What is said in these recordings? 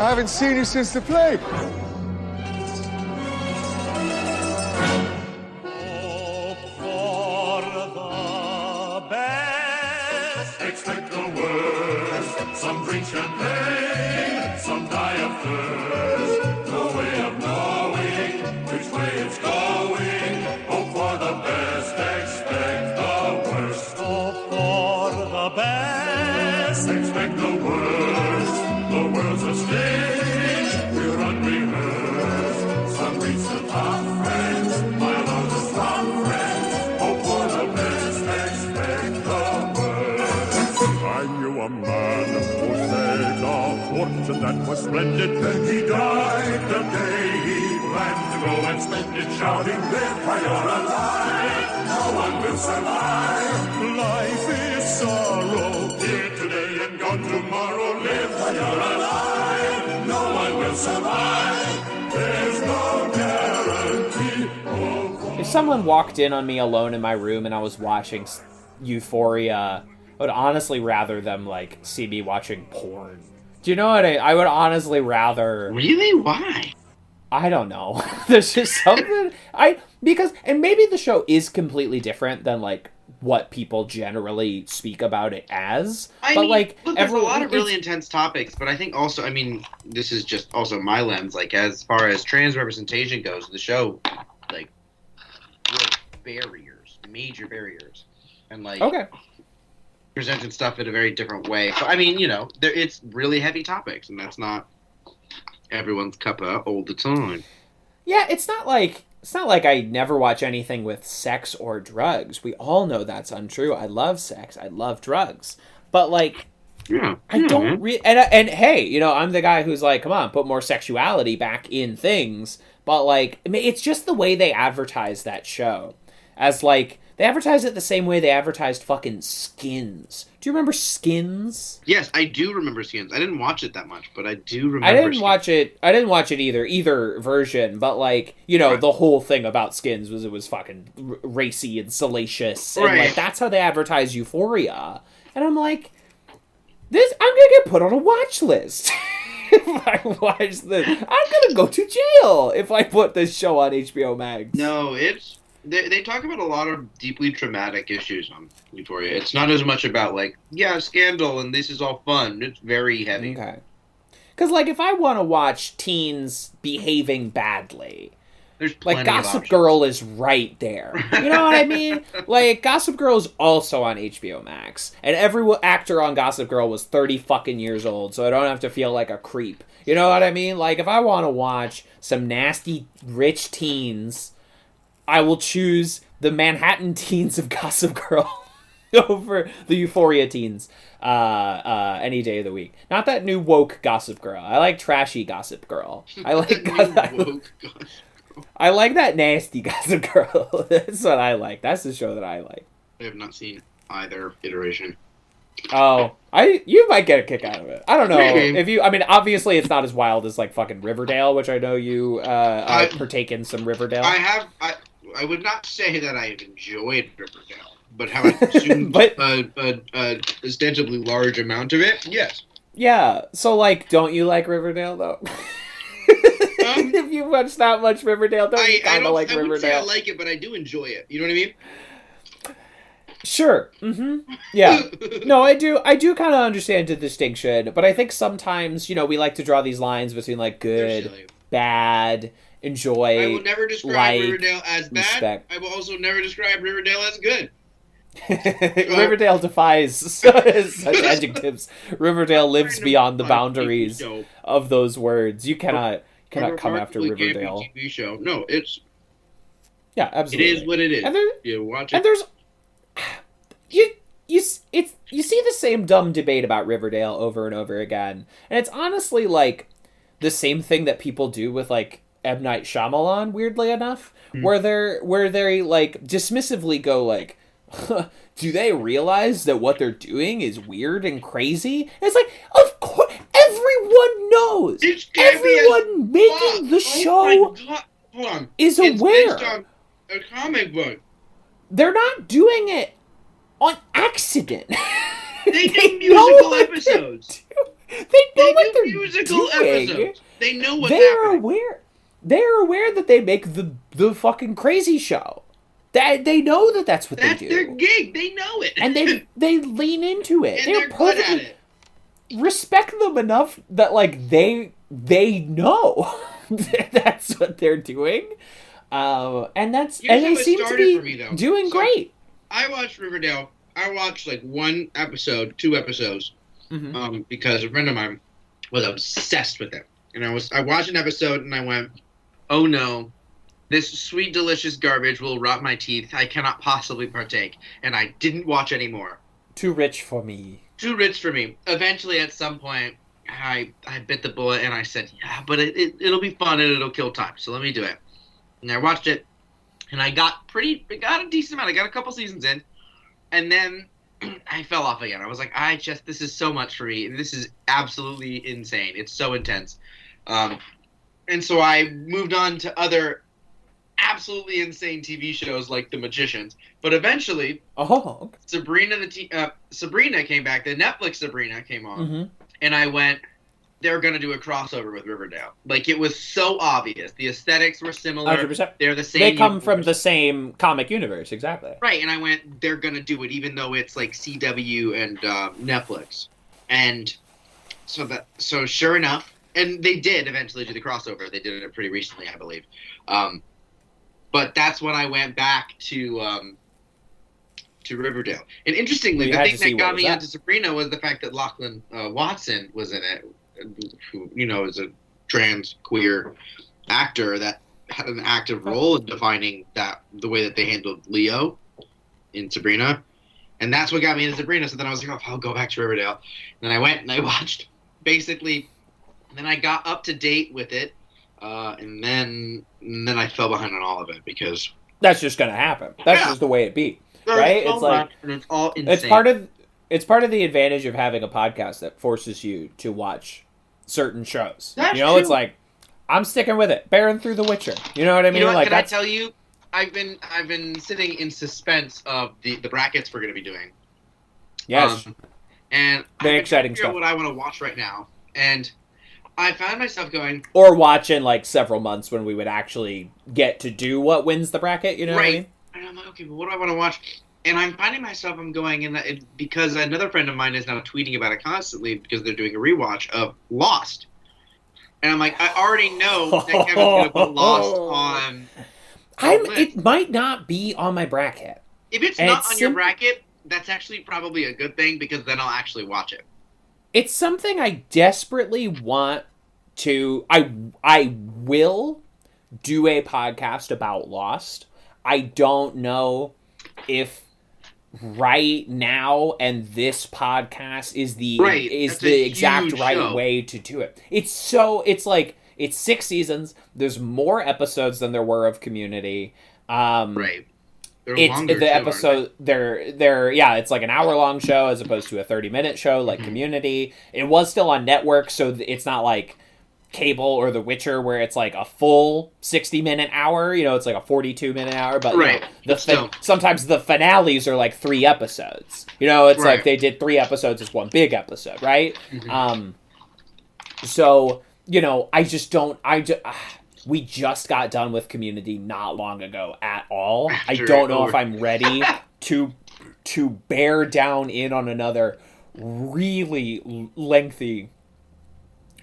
I haven't seen you since the plague. Hope for the best. Expect the worst. Some drink champagne, some die of thirst. No way of knowing which way it's going. Hope for the best, expect the worst. Hope for the best. Expect the worst. The world's a stage, we're unrehearsed. Some reach the top friends, while others drop friends. Hope for the best, expect the worst. I knew a man who said a fortune that was splendid. Then he died the day he planned to go and spend it, shouting, live while you're alive. No one will survive. Life is sorrow. Here today and gone tomorrow. Live while you're alive. No one will survive. There's no guarantee. Oh, If someone walked in on me alone in my room and I was watching Euphoria, I would honestly rather them, like, see me watching porn. Do you know what I would honestly rather... Really? Why? I don't know. There's just something... Because maybe the show is completely different than, like, what people generally speak about it as. I but, mean, like, look, there's a lot of really intense topics, but I think also, I mean, this is just also my lens, like, as far as trans representation goes, the show, like, barriers, major barriers. And, like... Okay. Presented stuff in a very different way. But, I mean, you know, it's really heavy topics, and that's not everyone's cup of all the time. Yeah, it's not like I never watch anything with sex or drugs. We all know that's untrue. I love sex. I love drugs. But, like, I don't really... And hey, you know, I'm the guy who's like, come on, put more sexuality back in things. But, like, I mean, it's just the way they advertise that show. As, like... They advertised it the same way they advertised fucking Skins. Do you remember Skins? Yes, I do remember Skins. I didn't watch it that much, but I do remember I didn't watch it either version, but, like, you know, the whole thing about Skins was it was fucking racy and salacious. And, like, that's how they advertise Euphoria. And I'm like, I'm gonna get put on a watch list. If I watch this, I'm gonna go to jail if I put this show on HBO Max. No, it's... They talk about a lot of deeply traumatic issues on Euphoria. It's not as much about, like, yeah, scandal and this is all fun. It's very heavy. Okay. Because, like, if I want to watch teens behaving badly, there's plenty like, Gossip of Girl is right there. You know what I mean? Like, Gossip Girl is also on HBO Max. And every actor on Gossip Girl was 30 fucking years old, so I don't have to feel like a creep. You know what I mean? Like, if I want to watch some nasty, rich teens... I will choose the Manhattan teens of Gossip Girl over the Euphoria teens any day of the week. Not that new woke Gossip Girl. I like trashy Gossip Girl. I like I like that nasty Gossip Girl. That's what I like. That's the show that I like. I have not seen either iteration. Oh, you might get a kick out of it. I don't know. Maybe. If you, I mean, obviously it's not as wild as like fucking Riverdale, which I know you partake in some Riverdale. I would not say that I have enjoyed Riverdale, but have I consumed a ostensibly large amount of it? Yes. Yeah, so, like, don't you like Riverdale, though? If you watch that much Riverdale, don't you kind of like Riverdale? I wouldn't say I like it, but I do enjoy it. You know what I mean? Sure. Mm-hmm. Yeah. No, I do kind of understand the distinction, but I think sometimes, you know, we like to draw these lines between, like, good, bad... enjoy. I will never describe Riverdale as bad. Respect. I will also never describe Riverdale as good. Riverdale defies such adjectives. Riverdale lives beyond the boundaries of those words. You cannot come after Riverdale. TV show. No, it's absolutely. It is what it is. And you watch it. And there's you see the same dumb debate about Riverdale over and over again, and it's honestly like the same thing that people do with like M. Night Shyamalan, weirdly enough, where they like dismissively go like, do they realize that what they're doing is weird and crazy? And it's like, of course, everyone knows. Everyone making the show is aware. It's based on a comic book. They're not doing it on accident. They do musical episodes. know They what do they're musical doing. episodes. They know what's They're happening. aware. They're aware that they make the fucking crazy show. They know that that's what That's they do. their gig. They know it. And they lean into it. and they're good at it. Respect them enough that like they know that's what they're doing. And Here's they how it seem to started be for me, though. doing So, great. I watched Riverdale. I watched like one episode, 2 episodes, because a friend of mine was obsessed with it. And I watched an episode and I went, "Oh no, this sweet, delicious garbage will rot my teeth. I cannot possibly partake." And I didn't watch anymore. Too rich for me. Too rich for me. Eventually, at some point, I bit the bullet and I said, "Yeah, but it'll be fun and it'll kill time. So let me do it." And I watched it, and I got a decent amount. I got a couple seasons in, and then I fell off again. I was like, this is so much for me. This is absolutely insane. It's so intense. And so I moved on to other absolutely insane TV shows like The Magicians. But eventually, Sabrina came back. The Netflix Sabrina came on, and I went, they're going to do a crossover with Riverdale. Like, it was so obvious. The aesthetics were similar. 100%. They're the same. They come from the same comic universe, exactly. Right, and I went, they're going to do it, even though it's like CW and Netflix. And so sure enough, and they did eventually do the crossover. They did it pretty recently, I believe. But that's when I went back to Riverdale. And interestingly, the thing that got me onto Sabrina was the fact that Lachlan Watson was in it, who, is a trans queer actor that had an active role in defining the way that they handled Leo in Sabrina. And that's what got me into Sabrina. So then I was like, I'll go back to Riverdale. And then I went and I watched basically, and then I got up to date with it. And then I fell behind on all of it because that's just going to happen. That's just the way it be. Right? So it's like, and it's all insane. It's part of the advantage of having a podcast that forces you to watch certain shows. That's true. It's like, I'm sticking with it, bearing through The Witcher. You know what I mean? Can I tell you? I've been sitting in suspense of the brackets we're going to be doing. Yes, and very exciting stuff. What I want to watch right now, and I found myself going, or watch in like several months when we would actually get to do what wins the bracket. You know what I mean? And I'm like, okay, but what do I want to watch? And I'm finding myself, I'm going in that because another friend of mine is now tweeting about it constantly because they're doing a rewatch of Lost. And I'm like, I already know that Kevin's going to put Lost on. It might not be on my bracket. If it's not on your bracket, that's actually probably a good thing because then I'll actually watch it. It's something I desperately want to. I will do a podcast about Lost. I don't know if right now and this podcast is the exact right way to do it. It's 6 seasons. There's more episodes than there were of Community. Right. It's like an hour-long show as opposed to a 30-minute show like Community. It was still on network, so it's not like Cable or The Witcher where it's like a full 60-minute hour. It's like a 42-minute hour. But sometimes the finales are like 3 episodes. It's like they did 3 episodes as one big episode, right? So, we just got done with Community not long ago at all. I don't know if I'm ready to bear down in on another really lengthy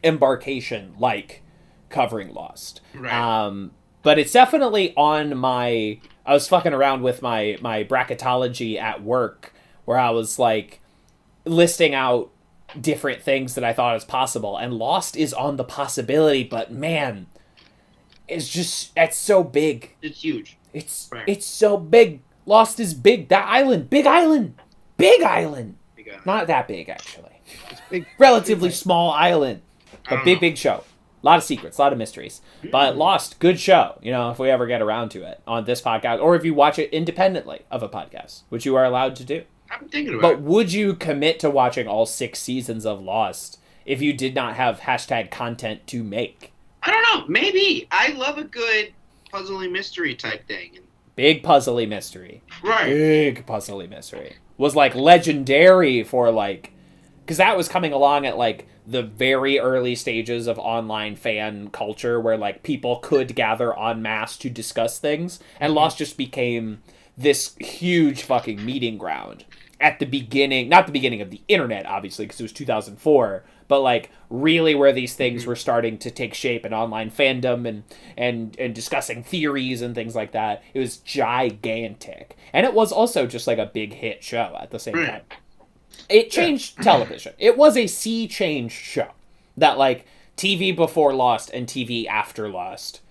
embarkation like covering Lost. Right. But it's definitely on my... I was fucking around with my bracketology at work where I was like listing out different things that I thought is possible, and Lost is on the possibility, but man... it's so big. It's huge. It's so big. Lost is big. That island. Big island. Big island. Not that big, actually. It's big. Relatively small island. But big show. A lot of secrets. A lot of mysteries. But Lost, good show. If we ever get around to it on this podcast. Or if you watch it independently of a podcast. Which you are allowed to do. I'm thinking about But would you commit to watching all 6 seasons of Lost if you did not have #content to make? I don't know. Maybe. I love a good puzzly mystery type thing. Big puzzly mystery. Right. Big puzzly mystery. Was like legendary for like... Because that was coming along at like the very early stages of online fan culture where like people could gather en masse to discuss things, and Lost just became this huge fucking meeting ground at the beginning, not the beginning of the internet, obviously, because it was 2004, but like really where these things were starting to take shape in online fandom and discussing theories and things like that. It was gigantic. And it was also just like a big hit show at the same time. It changed television. It was a sea change show that like TV before Lost and TV after Lost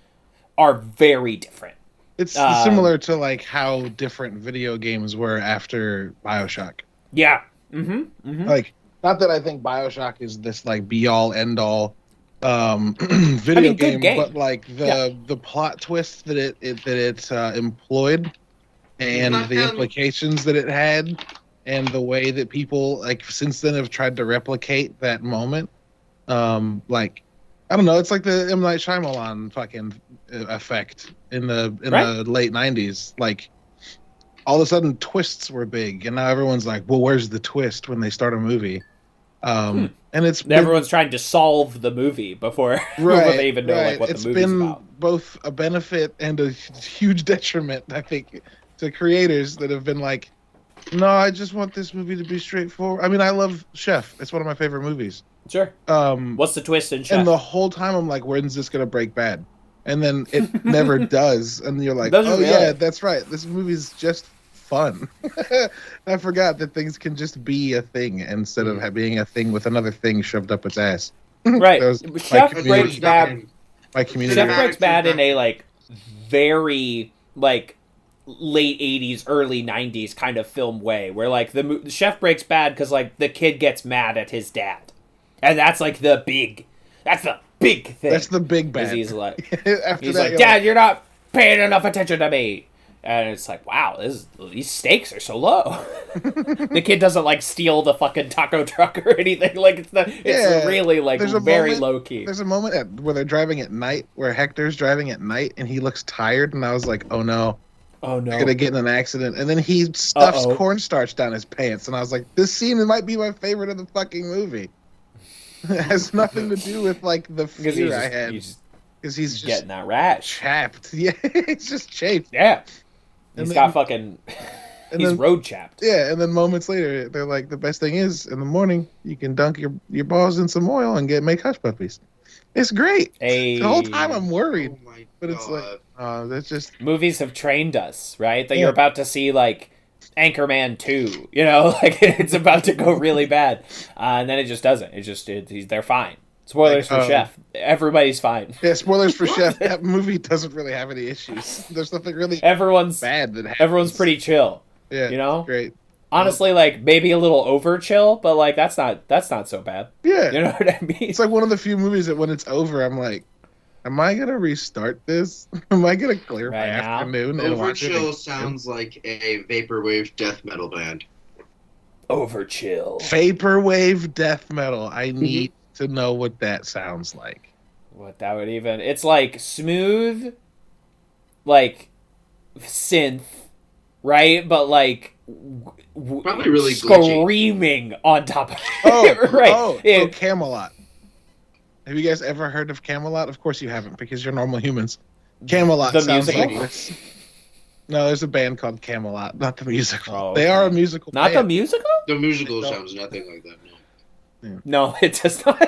are very different. It's similar to like how different video games were after BioShock. Yeah. Like, not that I think BioShock is this like be all end all video game, but like the plot twist that it employed and the implications that it had and the way that people like since then have tried to replicate that moment. Like, I don't know, it's like the M. Night Shyamalan fucking effect in the late 90s. Like, all of a sudden twists were big, and now everyone's like, well, where's the twist when they start a movie? And everyone's trying to solve the movie before, they even know like what the movie's about. It's been both a benefit and a huge detriment, I think, to creators that have been like, no, I just want this movie to be straightforward. I mean, I love Chef. It's one of my favorite movies. Sure. What's the twist in Chef? And the whole time I'm like, when's this going to break bad? And then it never does. And you're like, yeah, that's right. This movie's just fun. I forgot that things can just be a thing instead of being a thing with another thing shoved up its ass. Right. Chef breaks bad. My community. Chef breaks bad in a like very like late 80s, early 90s kind of film way, where like the Chef breaks bad because like the kid gets mad at his dad. And that's like the big thing. That's the big bad. He's like, Dad, you're not paying enough attention to me. And it's like, wow, these stakes are so low. The kid doesn't like steal the fucking taco truck or anything. Like it's really like very low key. There's a moment where they're driving at night, where Hector's driving at night, and he looks tired, and I was like, oh no. I'm gonna get in an accident. And then he stuffs cornstarch down his pants, and I was like, this scene might be my favorite of the fucking movie. It has nothing to do with like the fear I had. Because he's just getting that rash. Chapped. Yeah, he's just chafed. Yeah. He's road chapped. Yeah, and then moments later, they're like, the best thing is, in the morning, you can dunk your balls in some oil and make hush puppies. It's great. The whole time I'm worried. But it's like, that's just... Movies have trained us, right? That you're about to see, like, Anchorman 2, you know? Like, it's about to go really bad. And then it just doesn't. They're fine. Spoilers for Chef. Everybody's fine. Yeah, spoilers for Chef. That movie doesn't really have any issues. There's nothing really bad that happens. Everyone's pretty chill. Yeah, you know? Great. Honestly, like, maybe a little over chill, but, like, that's not so bad. Yeah. You know what I mean? It's like one of the few movies that when it's over, I'm like, am I going to restart this? Am I going to clear my afternoon? Overchill sounds like a vaporwave death metal band. Overchill. Vaporwave death metal. I need to know what that sounds like. What that would even... It's like smooth, like synth, right? But like... Probably really screaming glitchy. On top of it. Right. So Camelot. Have you guys ever heard of Camelot? Of course you haven't, because you're normal humans. Camelot the sounds musical? like this. No, there's a band called Camelot, not the musical. Oh, okay. They are a musical Not band. the musical? The musical sounds nothing like that, no. Yeah. No, it does not.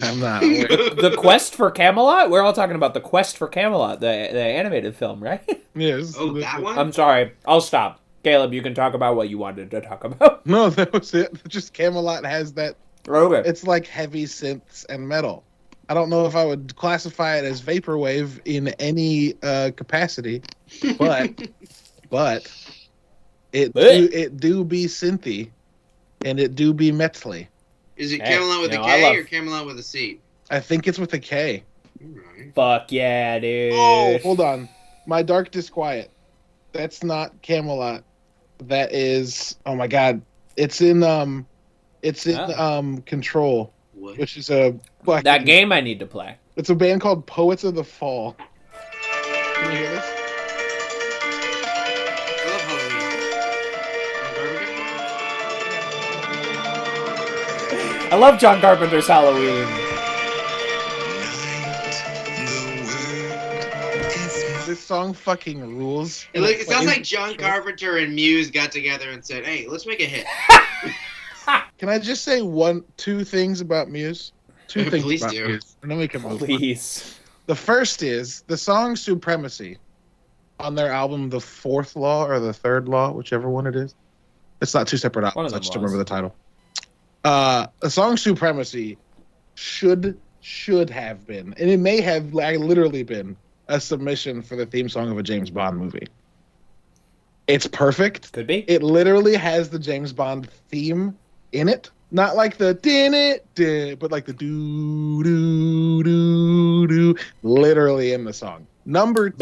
I'm not. The Quest for Camelot? We're all talking about The Quest for Camelot, the animated film, right? Yes. Oh, that one? I'm sorry. I'll stop. Caleb, you can talk about what you wanted to talk about. No, that was it. Just Camelot has that. Okay. It's like heavy synths and metal. I don't know if I would classify it as vaporwave in any capacity, but it do be synthy, and it do be metally. Is it Camelot with a K or Camelot with a C? I think it's with a K. Right. Fuck yeah, dude. Oh, hold on. My Dark Disquiet. That's not Camelot. That is. Oh my god. It's in Control. What? Which is a that game I need to play. It's a band called Poets of the Fall. Can you hear this? I love Halloween. I love John Carpenter's Halloween. This song fucking rules. It sounds like John Carpenter and Muse got together and said, "Hey, let's make a hit." Can I just say two things about Muse? Two things Please about do. Muse, and then we can move on. Please. The first is the song "Supremacy" on their album "The Fourth Law" or "The Third Law," whichever one it is. It's not two separate albums. I just remember the title. The song "Supremacy" should have been, and it may have literally been, a submission for the theme song of a James Bond movie. It's perfect. Could be. It literally has the James Bond theme in it. Not like the din it, but like the do do do do, literally in the song. Number 2.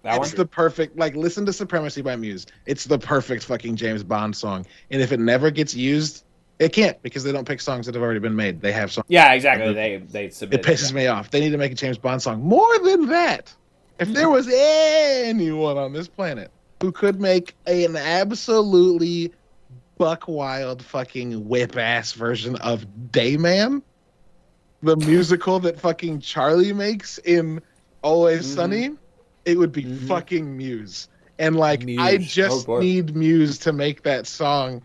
It's the perfect, like, listen to Supremacy by Muse. It's the perfect fucking James Bond song. And if it never gets used, it can't, because they don't pick songs that have already been made. They have songs. Yeah, exactly. They submit. It pisses me off. They need to make a James Bond song. More than that, if there was anyone on this planet who could make an absolutely buck wild fucking whip ass version of Dayman, the musical that fucking Charlie makes in Always Sunny, it would be fucking Muse. And like, Muse. I just need Muse to make that song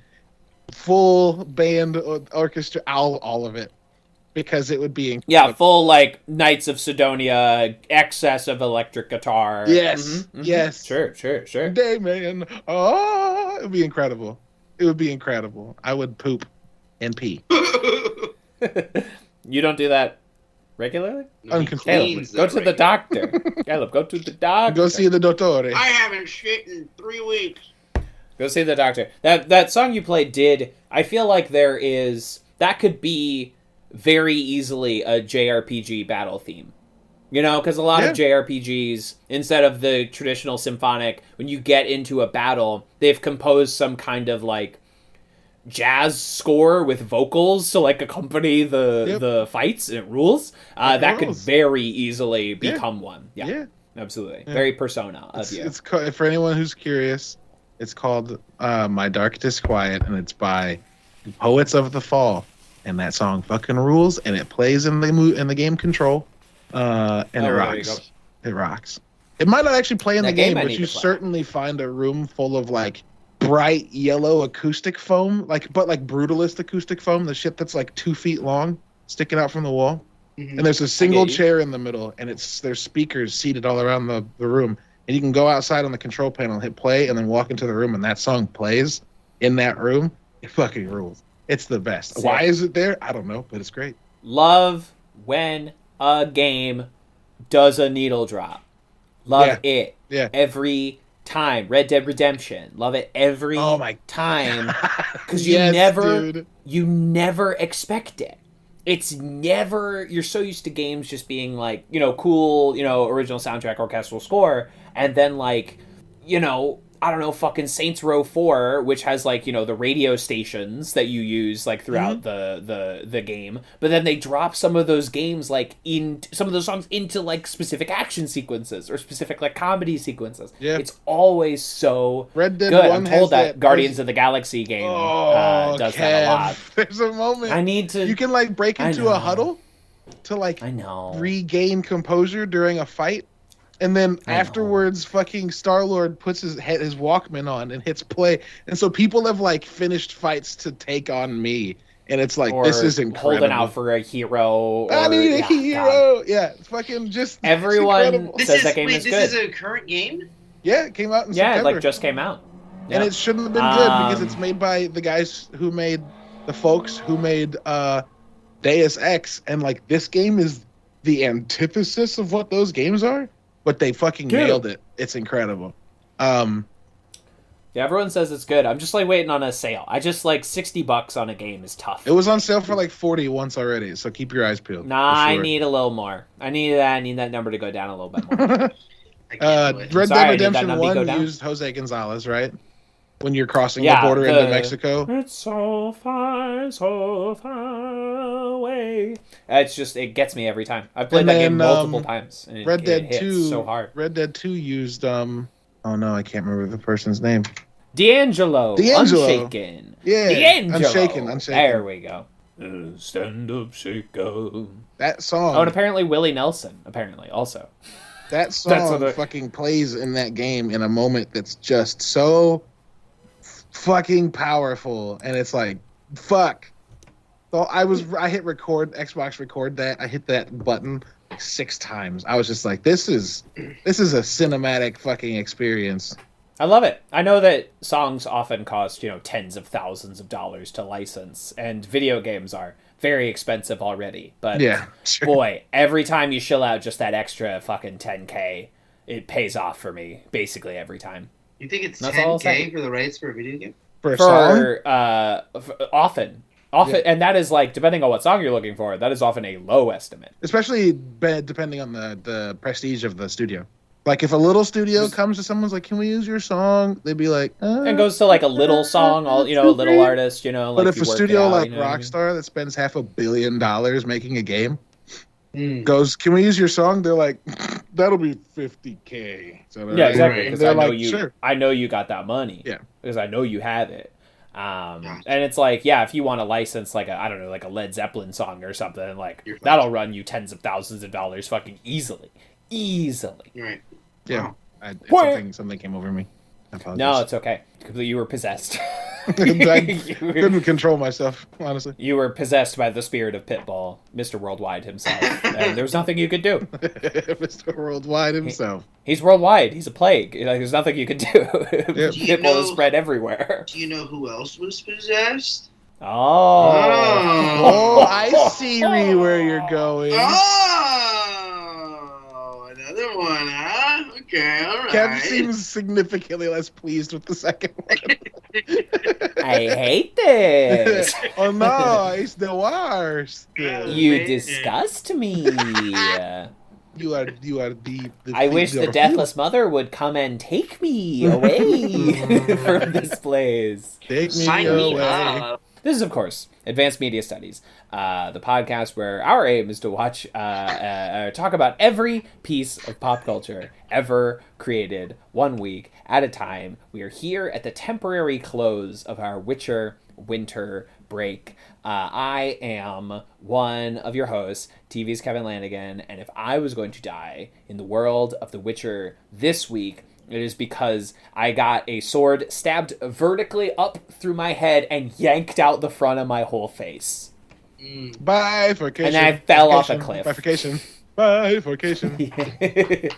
full band orchestra, all of it, because it would be incredible. Yeah, full like Knights of Sidonia, excess of electric guitar. Yes, yes, sure. Dayman, it would be incredible. It would be incredible. I would poop and pee. You don't do that regularly? Uncontrollably. Go to the doctor. Caleb, go to the doctor. Go see the dottore. I haven't shit in 3 weeks. Go see the doctor. That song you played I feel like that could be very easily a JRPG battle theme. You know, because a lot of JRPGs, instead of the traditional symphonic, when you get into a battle, they've composed some kind of like jazz score with vocals to like accompany the fights, and it rules. That could very easily become one. Yeah, absolutely. Very Persona of you. It's for anyone who's curious. It's called My Dark Disquiet, and it's by Poets of the Fall, and that song fucking rules, and it plays in the game Control, and it rocks. It rocks. It might not actually play in the game, but you certainly find a room full of like bright yellow acoustic foam, but brutalist acoustic foam, the shit that's like 2 feet long, sticking out from the wall. And there's a single chair in the middle, and there's speakers seated all around the room. And you can go outside on the control panel, hit play, and then walk into the room, and that song plays in that room. It fucking rules. It's the best. Sick. Why is it there? I don't know, but it's great. Love when a game does a needle drop. Love it. Yeah. Every time. Red Dead Redemption. Love it every time. Because you never expect it. It's never, you're so used to games just being like, cool, original soundtrack, orchestral score, and then like, I don't know, fucking Saints Row 4, which has like, the radio stations that you use like throughout the game, but then they drop some of those games like some of those songs into like specific action sequences or specific like comedy sequences. Yeah. It's always so Red Dead good. 1 I'm told that Guardians of the Galaxy game does that a lot. There's a moment you can like break into a huddle to like regain composure during a fight. And then afterwards, fucking Star-Lord puts his Walkman on and hits play. And so people have, like, finished fights to take on me. And it's like, this is incredible. Holding out for a hero. I need a hero. God. Yeah, it's fucking just everyone says that game is good. This is a current game? Yeah, it came out in September. Yeah, it, like, just came out. Yeah. And it shouldn't have been good because it's made by the guys who made, the folks who made Deus Ex. And, like, this game is the antithesis of what those games are. But they fucking nailed it. It's incredible. Yeah, everyone says it's good. I'm just like waiting on a sale. I just like $60 on a game is tough. It was on sale for like 40 once already, so keep your eyes peeled. Nah, sure. I need a little more. I need that number to go down a little bit more. Red Dead Redemption 1 used Jose Gonzalez, right? When you're crossing the border into Mexico. It's so far away. It's just, it gets me every time. I've played that game multiple times. And Red Dead hits 2 so hard. Red Dead 2 used, oh no, I can't remember the person's name. D'Angelo. Unshaken. Yeah. D'Angelo. Unshaken. There we go. Stand up, shake up. That song. Oh, and apparently Willie Nelson. Apparently, also. That song fucking plays in that game in a moment that's just so fucking powerful, and it's like, fuck. So I hit record, Xbox record that. I hit that button like 6 times. I was just like, this is a cinematic fucking experience. I love it. I know that songs often cost, tens of thousands of dollars to license, and video games are very expensive already. But yeah, sure. Boy, every time you shill out just that extra fucking $10K, it pays off for me basically every time. You think it's $10K for the rights for a video game? For a song? Often, yeah. And that is like, depending on what song you're looking for, that is often a low estimate. Especially depending on the prestige of the studio. Like, if a little studio comes to someone's like, can we use your song? They'd be like, and goes to like a little song, a little artist, like. But if a studio like Rockstar that spends $500 million making a game goes, can we use your song? They're like, that'll be $50K. So yeah, exactly. Because sure. I know you got that money. Yeah. Because I know you have it. And it's like, yeah, if you want to license like a Led Zeppelin song or something, like that'll run you tens of thousands of dollars fucking easily. Right. Yeah. Wow. Something came over me. No, it's okay. You were possessed. I couldn't control myself, honestly. You were possessed by the spirit of Pitbull, Mr. Worldwide himself. And there was nothing you could do. Mr. Worldwide himself. He's worldwide. He's a plague. There's nothing you can do. Pitbull is spread everywhere. Do you know who else was possessed? Oh, I see where you're going. Another one, huh? Okay, all right. Kev seems significantly less pleased with the second one. I hate this. Oh no, it's the worst. You disgust me. You are the I wish the Deathless Mother would come and take me away from this place. Take me away. This is, of course, Advanced Media Studies, the podcast where our aim is to watch, talk about every piece of pop culture ever created 1 week at a time. We are here at the temporary close of our Witcher winter break. I am one of your hosts, TV's Kevin Lanigan, and if I was going to die in the world of The Witcher this week, it is because I got a sword stabbed vertically up through my head and yanked out the front of my whole face. Bifurcation. And I fell off a cliff. Bifurcation. Hey,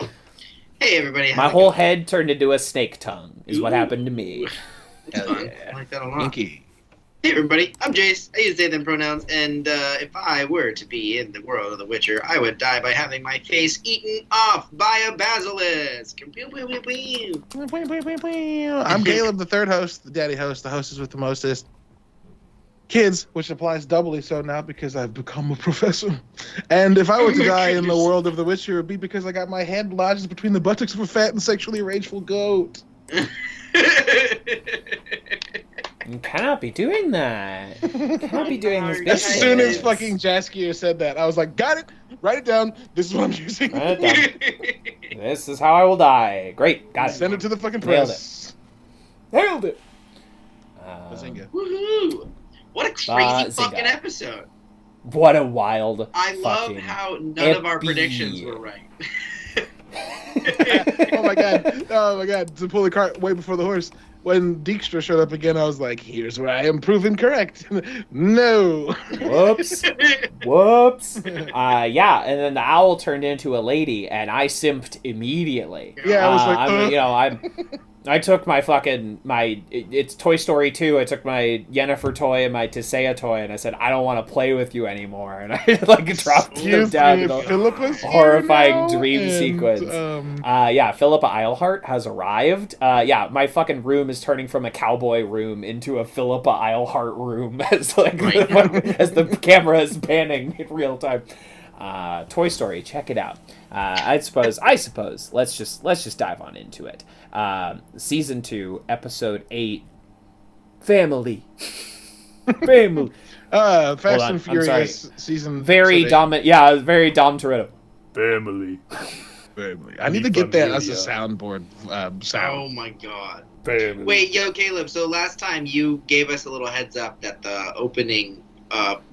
everybody. My whole head turned into a snake tongue, is what happened to me. That's fun. I like that a lot. Inky. Hey, everybody. I'm Jace. I use they, them pronouns, and if I were to be in the world of The Witcher, I would die by having my face eaten off by a basilisk. I'm Caleb, the third host, the daddy host, the hostess with the mostest kids, which applies doubly so now because I've become a professor. And if I were to die in the world of The Witcher, it would be because I got my hand lodged between the buttocks of a fat and sexually rageful goat. You cannot be doing that. You cannot be doing this business. As soon as fucking Jaskier said that, I was like, got it. Write it down. This is what I'm using. Write it down. This is how I will die. Great. Got it. Send it to the fucking press. Nailed it. Woohoo. What a crazy fucking episode. What a wild I love how none of our predictions were right. Oh my god. To pull the cart way before the horse. When Dijkstra showed up again, I was like, here's where I am proven correct. No. Whoops. Yeah, and then the owl turned into a lady, and I simped immediately. Yeah, I was like, I took my it's Toy Story 2, I took my Yennefer toy and my Tisea toy, and I said, I don't want to play with you anymore, and I dropped them down to the horrifying dream sequence. Philippa Eilhart has arrived. My fucking room is turning from a cowboy room into a Philippa Eilhart room as as the camera is panning in real time. Toy Story, check it out. I suppose. Let's just dive on into it. Season 2, episode 8. Family. Fast and Furious season. Very Dom. Yeah, very Dom Toretto. Family. Family. I need to get that as a soundboard sound. Oh my god. Family. Wait, yo, Caleb, so last time you gave us a little heads up that the opening,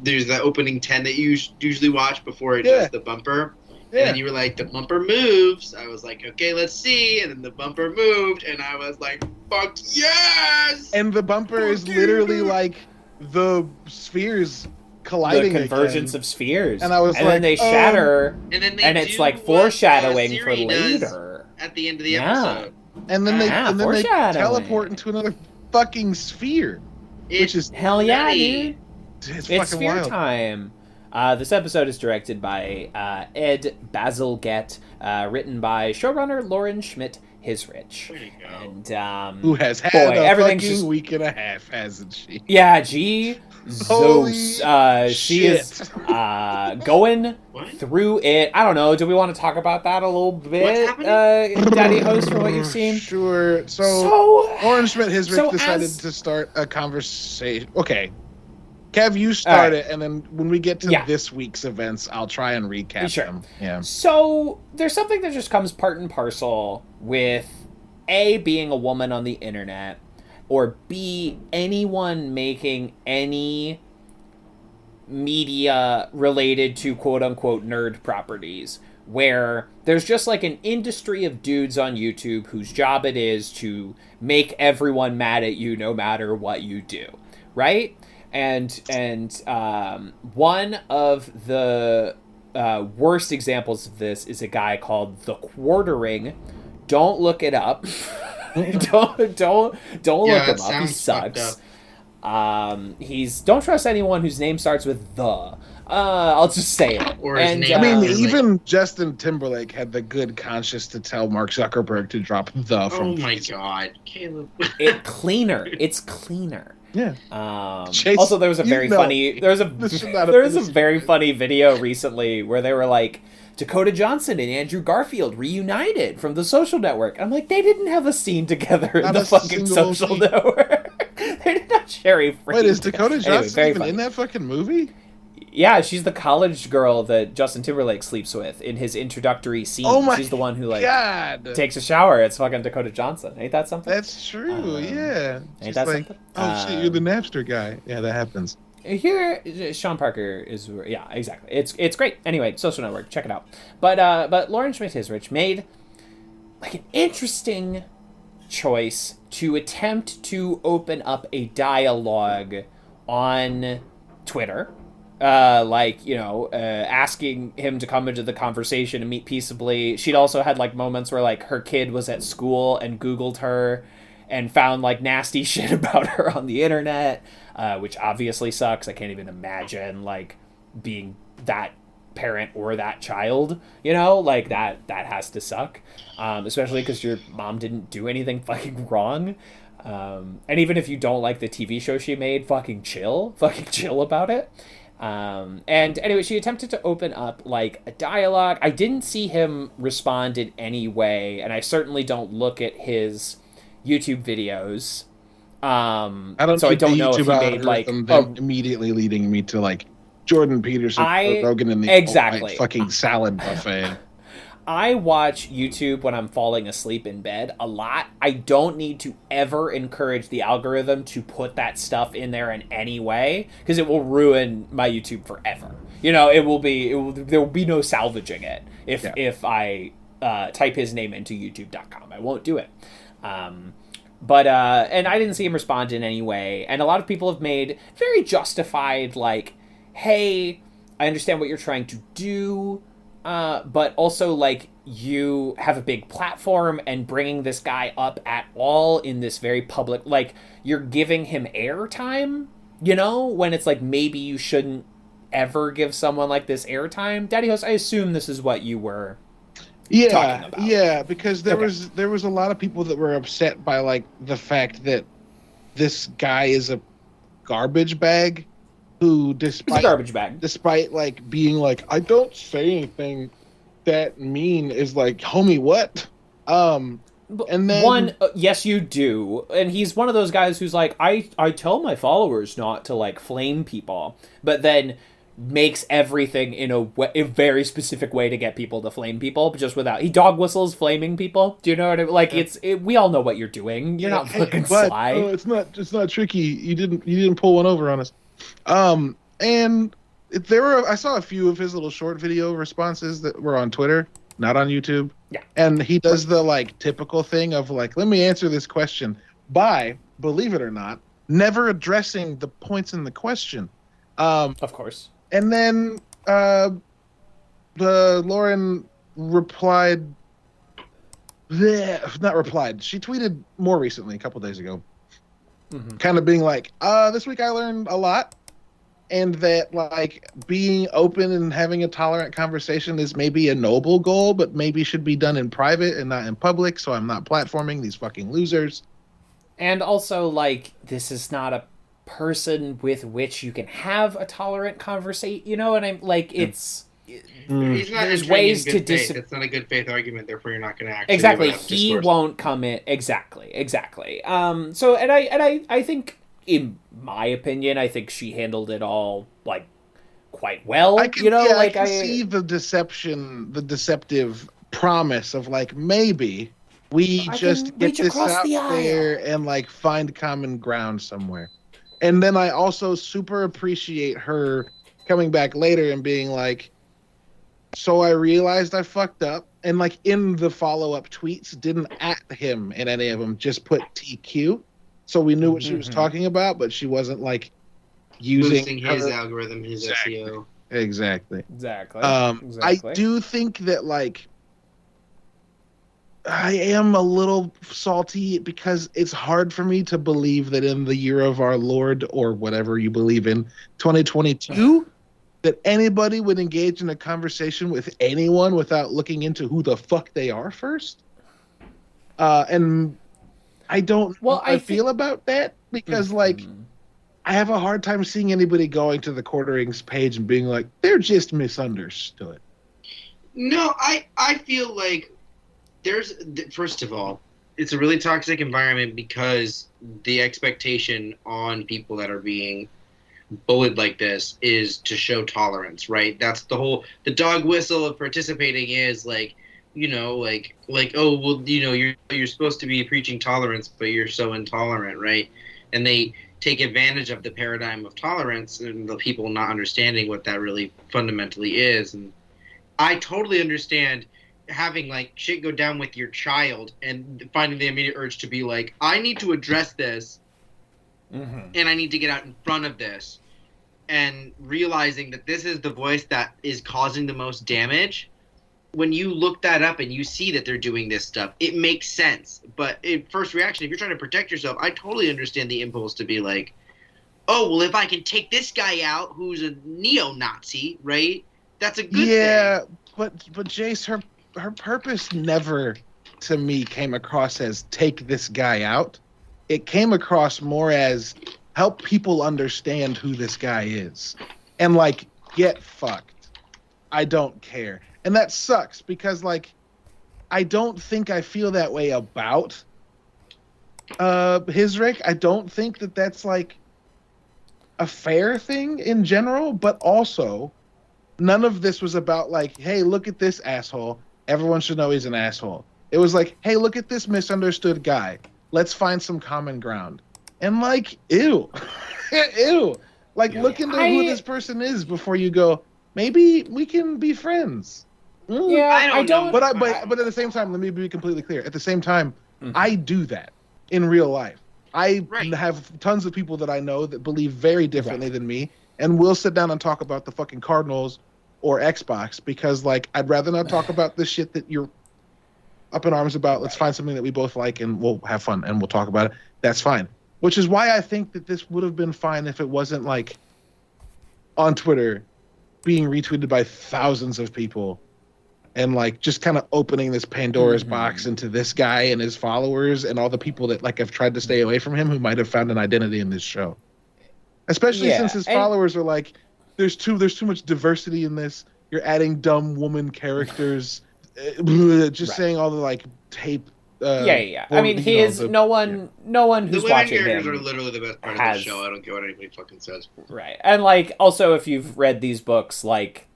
there's the opening 10 that you usually watch before it does the bumper. Yeah. And then you were like, the bumper moves. I was like, okay, let's see. And then the bumper moved, and I was like, fuck yes! And the bumper is literally like the spheres colliding. The convergence of spheres. And I was and then they shatter, and it's like foreshadowing for Siri later. At the end of the episode. And then they teleport into another fucking sphere. Which is hell yeah, dude. It's sphere wild. time. This episode is directed by Ed Bazalgette, written by showrunner Lauren Schmidt-Hisrich. There you go. And, who has had a fucking week and a half, hasn't she? Yeah, she is going through it. I don't know. Do we want to talk about that a little bit, Daddy Host, from what you've seen? Sure. So Lauren Schmidt-Hisrich decided to start a conversation. Okay. Kev, you start it, and then when we get to this week's events, I'll try and recap them. Yeah. So there's something that just comes part and parcel with A, being a woman on the internet, or B, anyone making any media related to quote-unquote nerd properties, where there's just like an industry of dudes on YouTube whose job it is to make everyone mad at you no matter what you do, right? And one of the worst examples of this is a guy called The Quartering. Don't look it up. don't look him up. He sucks. Don't trust anyone whose name starts with the. I'll just say it. Or his name. I mean, even Justin Timberlake had the good conscience to tell Mark Zuckerberg to drop the from. Oh my god, Caleb. It's cleaner. Yeah. Chase, also, there was a very funny. There was a very funny video recently where they were like, Dakota Johnson and Andrew Garfield reunited from The Social Network. I'm like, they didn't have a scene together in the fucking Social Network. They did not share a frame. Wait, is Dakota Johnson even in that fucking movie? Yeah, she's the college girl that Justin Timberlake sleeps with in his introductory scene. Oh my She's the one who takes a shower. It's fucking Dakota Johnson. Ain't that something? That's true. Yeah. Ain't that something? Oh shit, you're the Napster guy. Yeah, that happens. Here, Sean Parker is exactly. It's great. Anyway, Social Network, check it out. But Lauren Schmidt-Hisrich made like an interesting choice to attempt to open up a dialogue on Twitter. Asking him to come into the conversation and meet peaceably. She'd also had like moments where like her kid was at school and Googled her and found like nasty shit about her on the internet, which obviously sucks. I can't even imagine like being that parent or that child, like that has to suck, especially because your mom didn't do anything fucking wrong. And even if you don't like the TV show she made, fucking chill about it. And anyway, she attempted to open up like a dialogue. I didn't see him respond in any way, and I certainly don't look at his YouTube videos. I don't know if he made like immediately leading me to like Jordan Peterson, Rogan, and the fucking salad buffet. I watch YouTube when I'm falling asleep in bed a lot. I don't need to ever encourage the algorithm to put that stuff in there in any way, because it will ruin my YouTube forever. There will be no salvaging it if I type his name into youtube.com. I won't do it. But I didn't see him respond in any way. And a lot of people have made very justified, like, hey, I understand what you're trying to do, but also, like, you have a big platform, and bringing this guy up at all in this very public, like, you're giving him airtime, when it's like, maybe you shouldn't ever give someone like this airtime. Daddy Host, I assume this is what you were talking about. Yeah, because there was a lot of people that were upset by, like, the fact that this guy is a garbage bag who, despite like being like, I don't say anything that mean, is like, homie, what? And then yes, you do. And he's one of those guys who's like, I tell my followers not to like flame people, but then makes everything in a very specific way to get people to flame people, just without he dog whistles flaming people. Do you know what I mean? Like we all know what you're doing. You're not fucking sly. It's not tricky. You didn't pull one over on us. And I saw a few of his little short video responses that were on Twitter, not on YouTube. Yeah. And he does the like typical thing of like, let me answer this question by, believe it or not, never addressing the points in the question. Of course. And then Lauren replied. Not replied. She tweeted more recently, a couple days ago, kind of being like, "This week I learned a lot, and that like being open and having a tolerant conversation is maybe a noble goal, but maybe should be done in private and not in public. So I'm not platforming these fucking losers." And also, like, this is not a person with which you can have a tolerant conversation, you know, and I'm like, it's he's not there's ways to it's not a good faith argument, therefore you're not going to actually exactly he won't come in exactly so and I think, in my opinion, I think she handled it all like quite well. I can see the deceptive promise of like, maybe we just get this out there and like find common ground somewhere. And then I also super appreciate her coming back later and being like, so I realized I fucked up. And like in the follow-up tweets, didn't at him in any of them, just put TQ. So we knew what she was talking about, but she wasn't like using his algorithm, his SEO. Exactly. I do think that like, I am a little salty because it's hard for me to believe that in the year of our Lord, or whatever you believe in, 2022, that anybody would engage in a conversation with anyone without looking into who the fuck they are first. And I don't know how I feel about that because, like, I have a hard time seeing anybody going to the Quarterings page and being like, they're just misunderstood. No, I feel like first of all, it's a really toxic environment because the expectation on people that are being bullied like this is to show tolerance, right? That's the dog whistle of participating is like, you know, like, oh, well, you know, you're supposed to be preaching tolerance, but you're so intolerant, right? And they take advantage of the paradigm of tolerance and the people not understanding what that really fundamentally is. And I totally understand having like shit go down with your child and finding the immediate urge to be like, I need to address this and I need to get out in front of this, and realizing that this is the voice that is causing the most damage. When you look that up and you see that they're doing this stuff, it makes sense. But in first reaction, if you're trying to protect yourself, I totally understand the impulse to be like, oh, well, if I can take this guy out who's a neo-Nazi, right? That's a good thing. Yeah, but Jace, her purpose never, to me, came across as take this guy out. It came across more as help people understand who this guy is. And, like, get fucked. I don't care. And that sucks because, like, I don't think I feel that way about Hisrick. I don't think that that's, like, a fair thing in general, but also none of this was about, like, hey, look at this asshole. Everyone should know he's an asshole. It was like, hey, look at this misunderstood guy. Let's find some common ground. And like, ew. Ew. Like, look into who this person is before you go, maybe we can be friends. Yeah, I don't. But at the same time, let me be completely clear. At the same time, I do that in real life. I have tons of people that I know that believe very differently than me, and we'll sit down and talk about the fucking Cardinals or Xbox because, like, I'd rather not talk about the shit that you're up in arms about. Let's find something that we both like and we'll have fun and we'll talk about it. That's fine. Which is why I think that this would have been fine if it wasn't, like, on Twitter being retweeted by thousands of people and, like, just kind of opening this Pandora's box into this guy and his followers and all the people that, like, have tried to stay away from him who might have found an identity in this show. Especially since his followers are like, there's too much diversity in this. You're adding dumb woman characters. Just saying all the, like, tape Yeah. I mean, no one who's watching him. The women characters are literally the best part of the show. I don't care what anybody fucking says. Right, and like also if you've read these books, like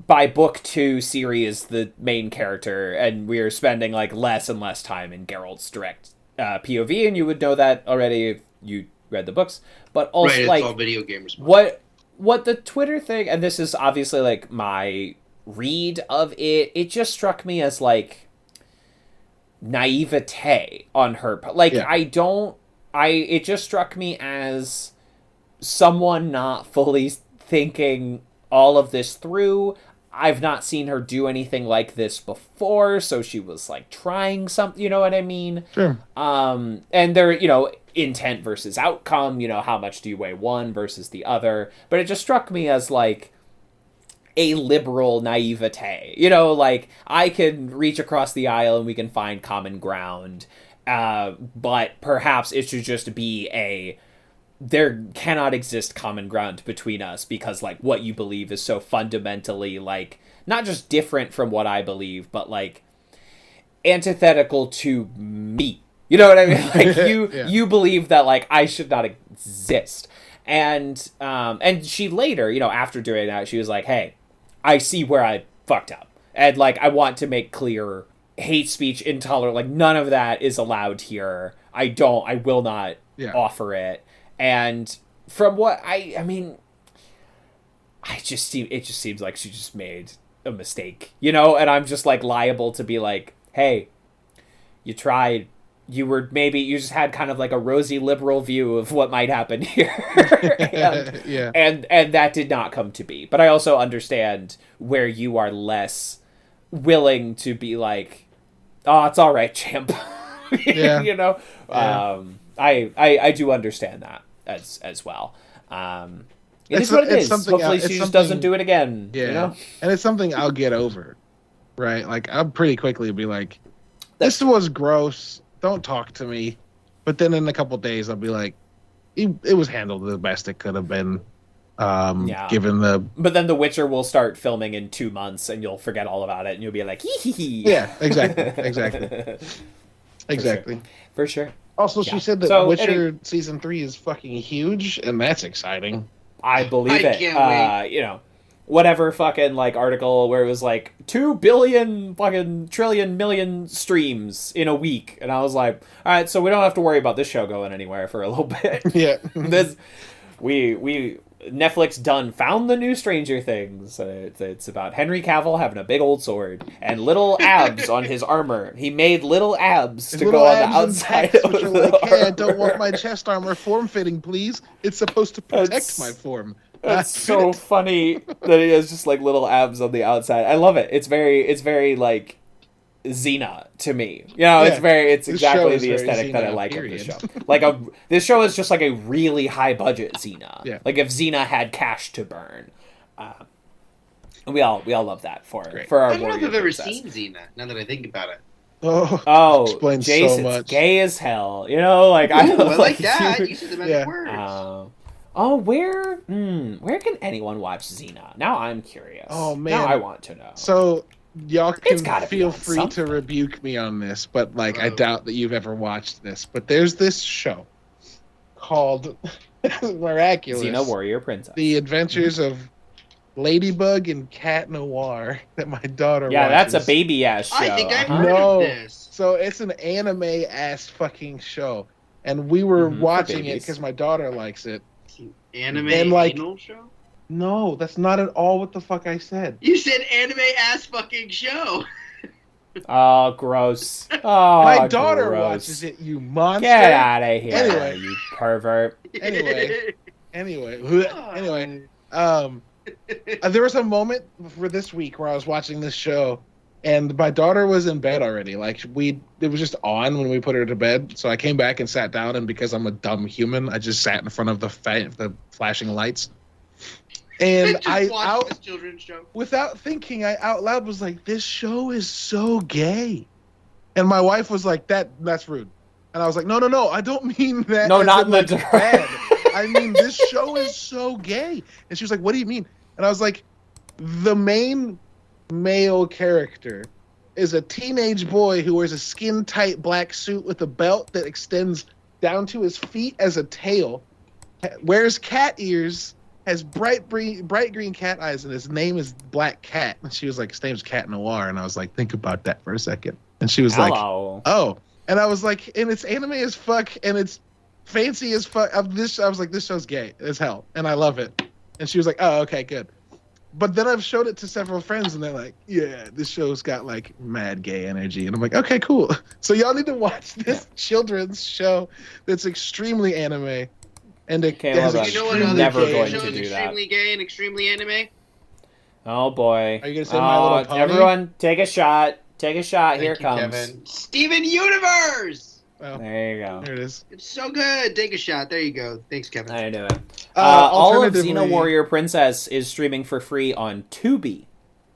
by book 2, Ciri is the main character, and we're spending like less and less time in Geralt's direct POV, and you would know that already if you read the books. But also, right, like, it's all video gamers. What the Twitter thing, and this is obviously like my read of it, it just struck me as like naivete on her part. Like, it just struck me as someone not fully thinking all of this through. I've not seen her do anything like this before, so she was like trying something, you know what I mean? Sure. And there, intent versus outcome, how much do you weigh one versus the other? But it just struck me as like a liberal naivete, like I can reach across the aisle and we can find common ground, but perhaps it should just be there cannot exist common ground between us because like what you believe is so fundamentally like not just different from what I believe, but like antithetical to me. You know what I mean? Like you believe that like I should not exist. And she later, after doing that, she was like, hey, I see where I fucked up. And like I want to make clear hate speech, intolerant, like none of that is allowed here. I will not offer it. And from what it just seems like she just made a mistake, and I'm just like liable to be like, hey, you tried. You just had kind of like a rosy liberal view of what might happen here. and that did not come to be. But I also understand where you are less willing to be like, oh, it's all right, champ. I do understand that as well. It is what it is. Hopefully she just doesn't do it again. Yeah. And it's something I'll get over. Right? Like I'll pretty quickly be like, this was gross. Don't talk to me. But then in a couple days, I'll be like, it was handled the best it could have been. Given the. But then The Witcher will start filming in 2 months, and you'll forget all about it, and you'll be like, hee hee hee. Yeah, exactly. For sure. Also, she said that Witcher season 3 is fucking huge, and that's exciting. I believe it. Can't wait. Whatever fucking like article where it was like 2 billion fucking trillion million streams in a week, and I was like, all right, so we don't have to worry about this show going anywhere for a little bit. Yeah, we Netflix found the new Stranger Things. It's about Henry Cavill having a big old sword and little abs on his armor. He made little abs to go on the outside of the like, hey, I don't want my chest armor form-fitting, please. It's supposed to protect my form. That's so funny that he has just like little abs on the outside. I love it. It's very like Xena to me. It's exactly the aesthetic that I like of this show. This show is just like a really high budget Xena. Yeah. Like if Xena had cash to burn. We all love that for our I don't warrior know if I've ever princess. seen Xena, now that I think about it. Oh, explains Jason's so much. Gay as hell. I like that. You said the magic words. Where can anyone watch Xena? Now I'm curious. Oh man, now I want to know. So y'all can feel free something. to rebuke me on this, but like I doubt that you've ever watched this. But there's this show called Miraculous Xena Warrior Princess: The Adventures of Ladybug and Cat Noir that my daughter watches. That's a baby ass show. I think I've heard of this. So it's an anime ass fucking show, and we were watching it because my daughter likes it. Anime anal show? No, that's not at all what the fuck I said. You said anime ass fucking show. Oh, gross. Oh, my daughter watches it, you monster. Get out of here, anyway, you pervert. Anyway. There was a moment for this week where I was watching this show, and my daughter was in bed already. Like it was just on when we put her to bed. So I came back and sat down, and because I'm a dumb human, I just sat in front of the flashing lights. And this children's show. Without thinking, I out loud was like, "This show is so gay," and my wife was like, "That's rude," and I was like, "No, I don't mean that. No, not in like, the bad. I mean, this show is so gay." And she was like, "What do you mean?" And I was like, "The main male character is a teenage boy who wears a skin-tight black suit with a belt that extends down to his feet as a tail, wears cat ears, has bright green cat eyes, and his name is Black Cat. And she was like, his name's Cat Noir. And I was like, think about that for a second. And she was like, oh. And I was like, and it's anime as fuck, and it's fancy as fuck. I was like, this show's gay as hell, and I love it. And she was like, oh, okay, good. But then I've showed it to several friends, and they're like, yeah, this show's got, like, mad gay energy. And I'm like, okay, cool. So y'all need to watch this children's show that's extremely anime. And it has you know what other never going show to is do extremely gay and extremely anime? Oh, boy. Are you going to say My Little Pony? Everyone, take a shot. Take a shot. Here it comes. Kevin. Steven Universe! Oh, there you go. There it is. It's so good. Take a shot. There you go. Thanks, Kevin. I know it. All of Xena Warrior Princess is streaming for free on Tubi.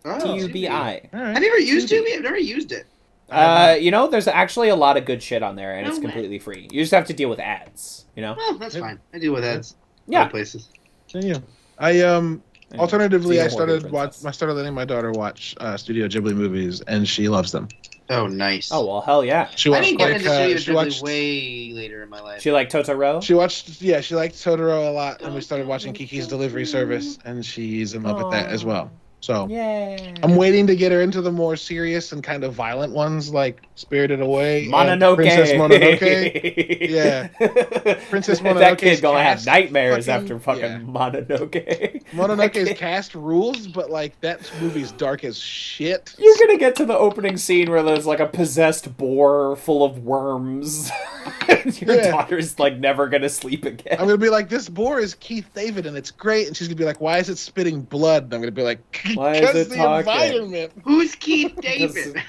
Oh, Tubi. Right. Have you ever used Tubi? I've never used it. There's actually a lot of good shit on there, and it's completely free. You just have to deal with ads, you know? Well, that's fine. I deal with ads. Yeah. Other places. Yeah. Alternatively, I started letting my daughter watch Studio Ghibli movies, and she loves them. Oh, nice. Oh, well, hell yeah. I didn't get into Studio Ghibli way later in my life. She liked Totoro? She liked Totoro a lot, and we started watching Kiki's Delivery Service, and she's in love with that as well. So yay. I'm waiting to get her into the more serious and kind of violent ones, like Spirited Away, Mononoke. Princess Mononoke. Yeah, Princess Mononoke. That kid's gonna have nightmares after fucking Mononoke. Mononoke's cast rules, but like that movie's dark as shit. You're gonna get to the opening scene where there's like a possessed boar full of worms. Your daughter's like never gonna sleep again. I'm gonna be like, this boar is Keith David, and it's great. And she's gonna be like, why is it spitting blood? And I'm gonna be like, because the environment. Who's Keith David?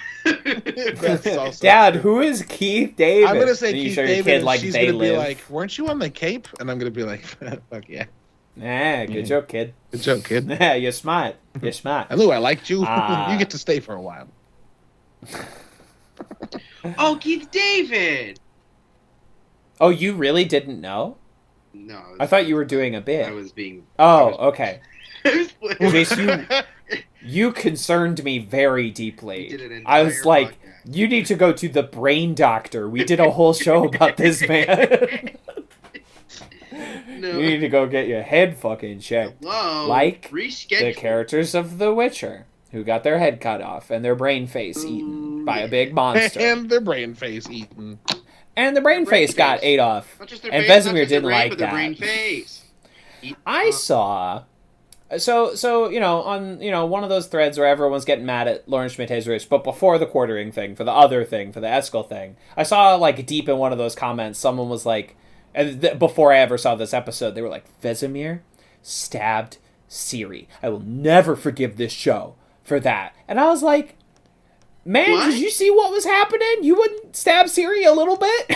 Dad, who is Keith David? I'm gonna say Keith David, and she's gonna be like, weren't you on the Cape? And I'm gonna be like, fuck yeah. Nah, good joke, kid. Good joke, kid. Yeah, you're smart. You're smart. I knew I liked you. You get to stay for a while. Oh, Keith David! Oh, you really didn't know? No. I thought you were doing a bit. I was being... okay. Jace, you concerned me very deeply. I was like, you need to go to the brain doctor. We did a whole show about this man. No. You need to go get your head fucking checked. Whoa, like the characters of The Witcher, who got their head cut off and their brain face eaten by a big monster. And their brain face eaten. And the brain face got ate off. And Vesemir didn't like that. Brain face. I saw... So on one of those threads where everyone's getting mad at Lauren Schmidt-Hezrich, but before the quartering thing, for the other thing, for the Eskel thing, I saw, like, deep in one of those comments, someone was like, and before I ever saw this episode, they were like, Vesemir stabbed Ciri. I will never forgive this show for that. And I was like, man, what? Did you see what was happening? You wouldn't stab Ciri a little bit?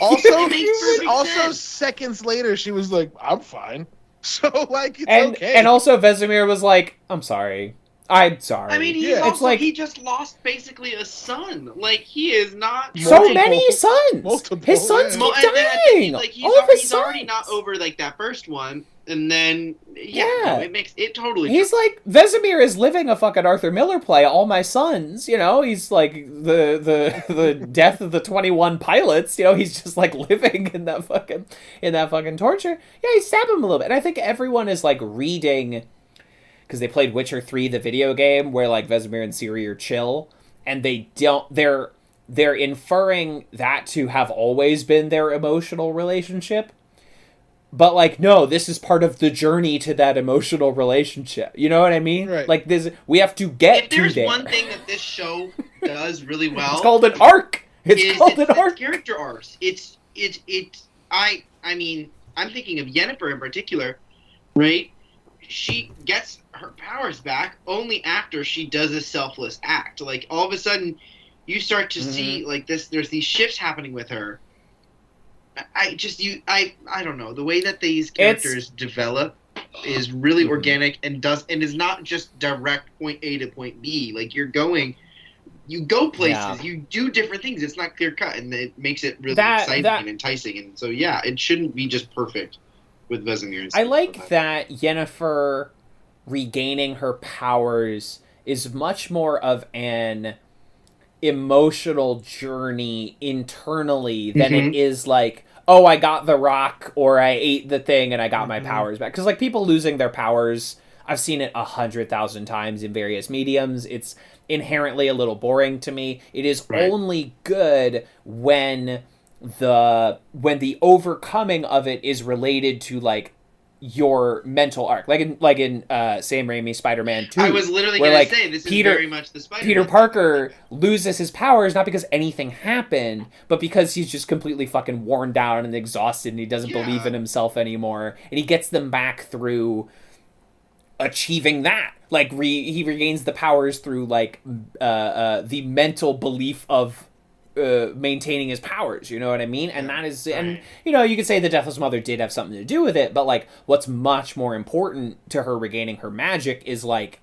Also, seconds later, she was like, I'm fine. So, like, it's okay. And also Vesemir was like, I'm sorry. I'm sorry. I mean, he just lost basically a son. Like, he is not... So many sons! His sons keep dying! Like, he's already not over, like, that first one. And then, it makes it totally... He's like, Vesemir is living a fucking Arthur Miller play, All My Sons, you know? He's like, the death of the 21 pilots, you know? He's just, like, living in that fucking torture. Yeah, he stabbed him a little bit. And I think everyone is, like, reading... Because they played Witcher 3, the video game, where, like, Vesemir and Ciri are chill. And they're inferring that to have always been their emotional relationship. But, like, no, this is part of the journey to that emotional relationship. You know what I mean? Right. Like, we have to get to there. If there's one thing that this show does really well... It's called an arc! It's called an arc! Character arcs. I mean, I'm thinking of Yennefer in particular, right? She gets her powers back only after she does a selfless act. Like, all of a sudden, you start to see, like, there's these shifts happening with her. I don't know. The way that these characters develop is really organic and is not just direct point A to point B. Like, you go places, you do different things. It's not clear cut, and it makes it really exciting and enticing. And so, yeah, it shouldn't be just perfect with Vesemir. I like that Yennefer regaining her powers is much more of an emotional journey internally than it is like, oh, I got the rock or I ate the thing and I got my powers back. Because like people losing their powers, I've seen it 100,000 times in various mediums. It's inherently a little boring to me. It is only good when the overcoming of it is related to like your mental arc, like in Sam Raimi's Spider-Man 2. I was literally going to say this is very much the Spider-Man. Peter Parker loses his powers not because anything happened, but because he's just completely fucking worn down and exhausted, and he doesn't believe in himself anymore, and he gets them back through achieving that. Like he regains the powers through like the mental belief of maintaining his powers, you know what I mean? And that is, and you know, you could say the Deathless Mother did have something to do with it, but like what's much more important to her regaining her magic is like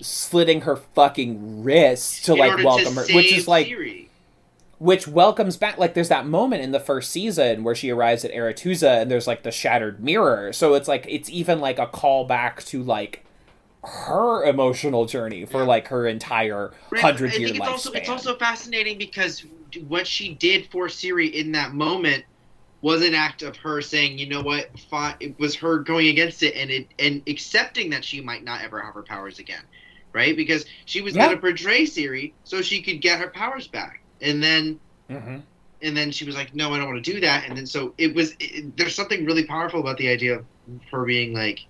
slitting her fucking wrist to like welcome her, which is like Siri. Which welcomes back, like there's that moment in the first season where she arrives at Aretusa and there's like the shattered mirror, so it's like it's even like a callback to like her emotional journey for like her entire 100-year lifespan. It's also fascinating because what she did for Siri in that moment was an act of her saying, you know what, it was her going against it and accepting that she might not ever have her powers again, right? Because she was going to portray Siri so she could get her powers back, and then she was like, no, I don't want to do that, and then so there's something really powerful about the idea of her being like,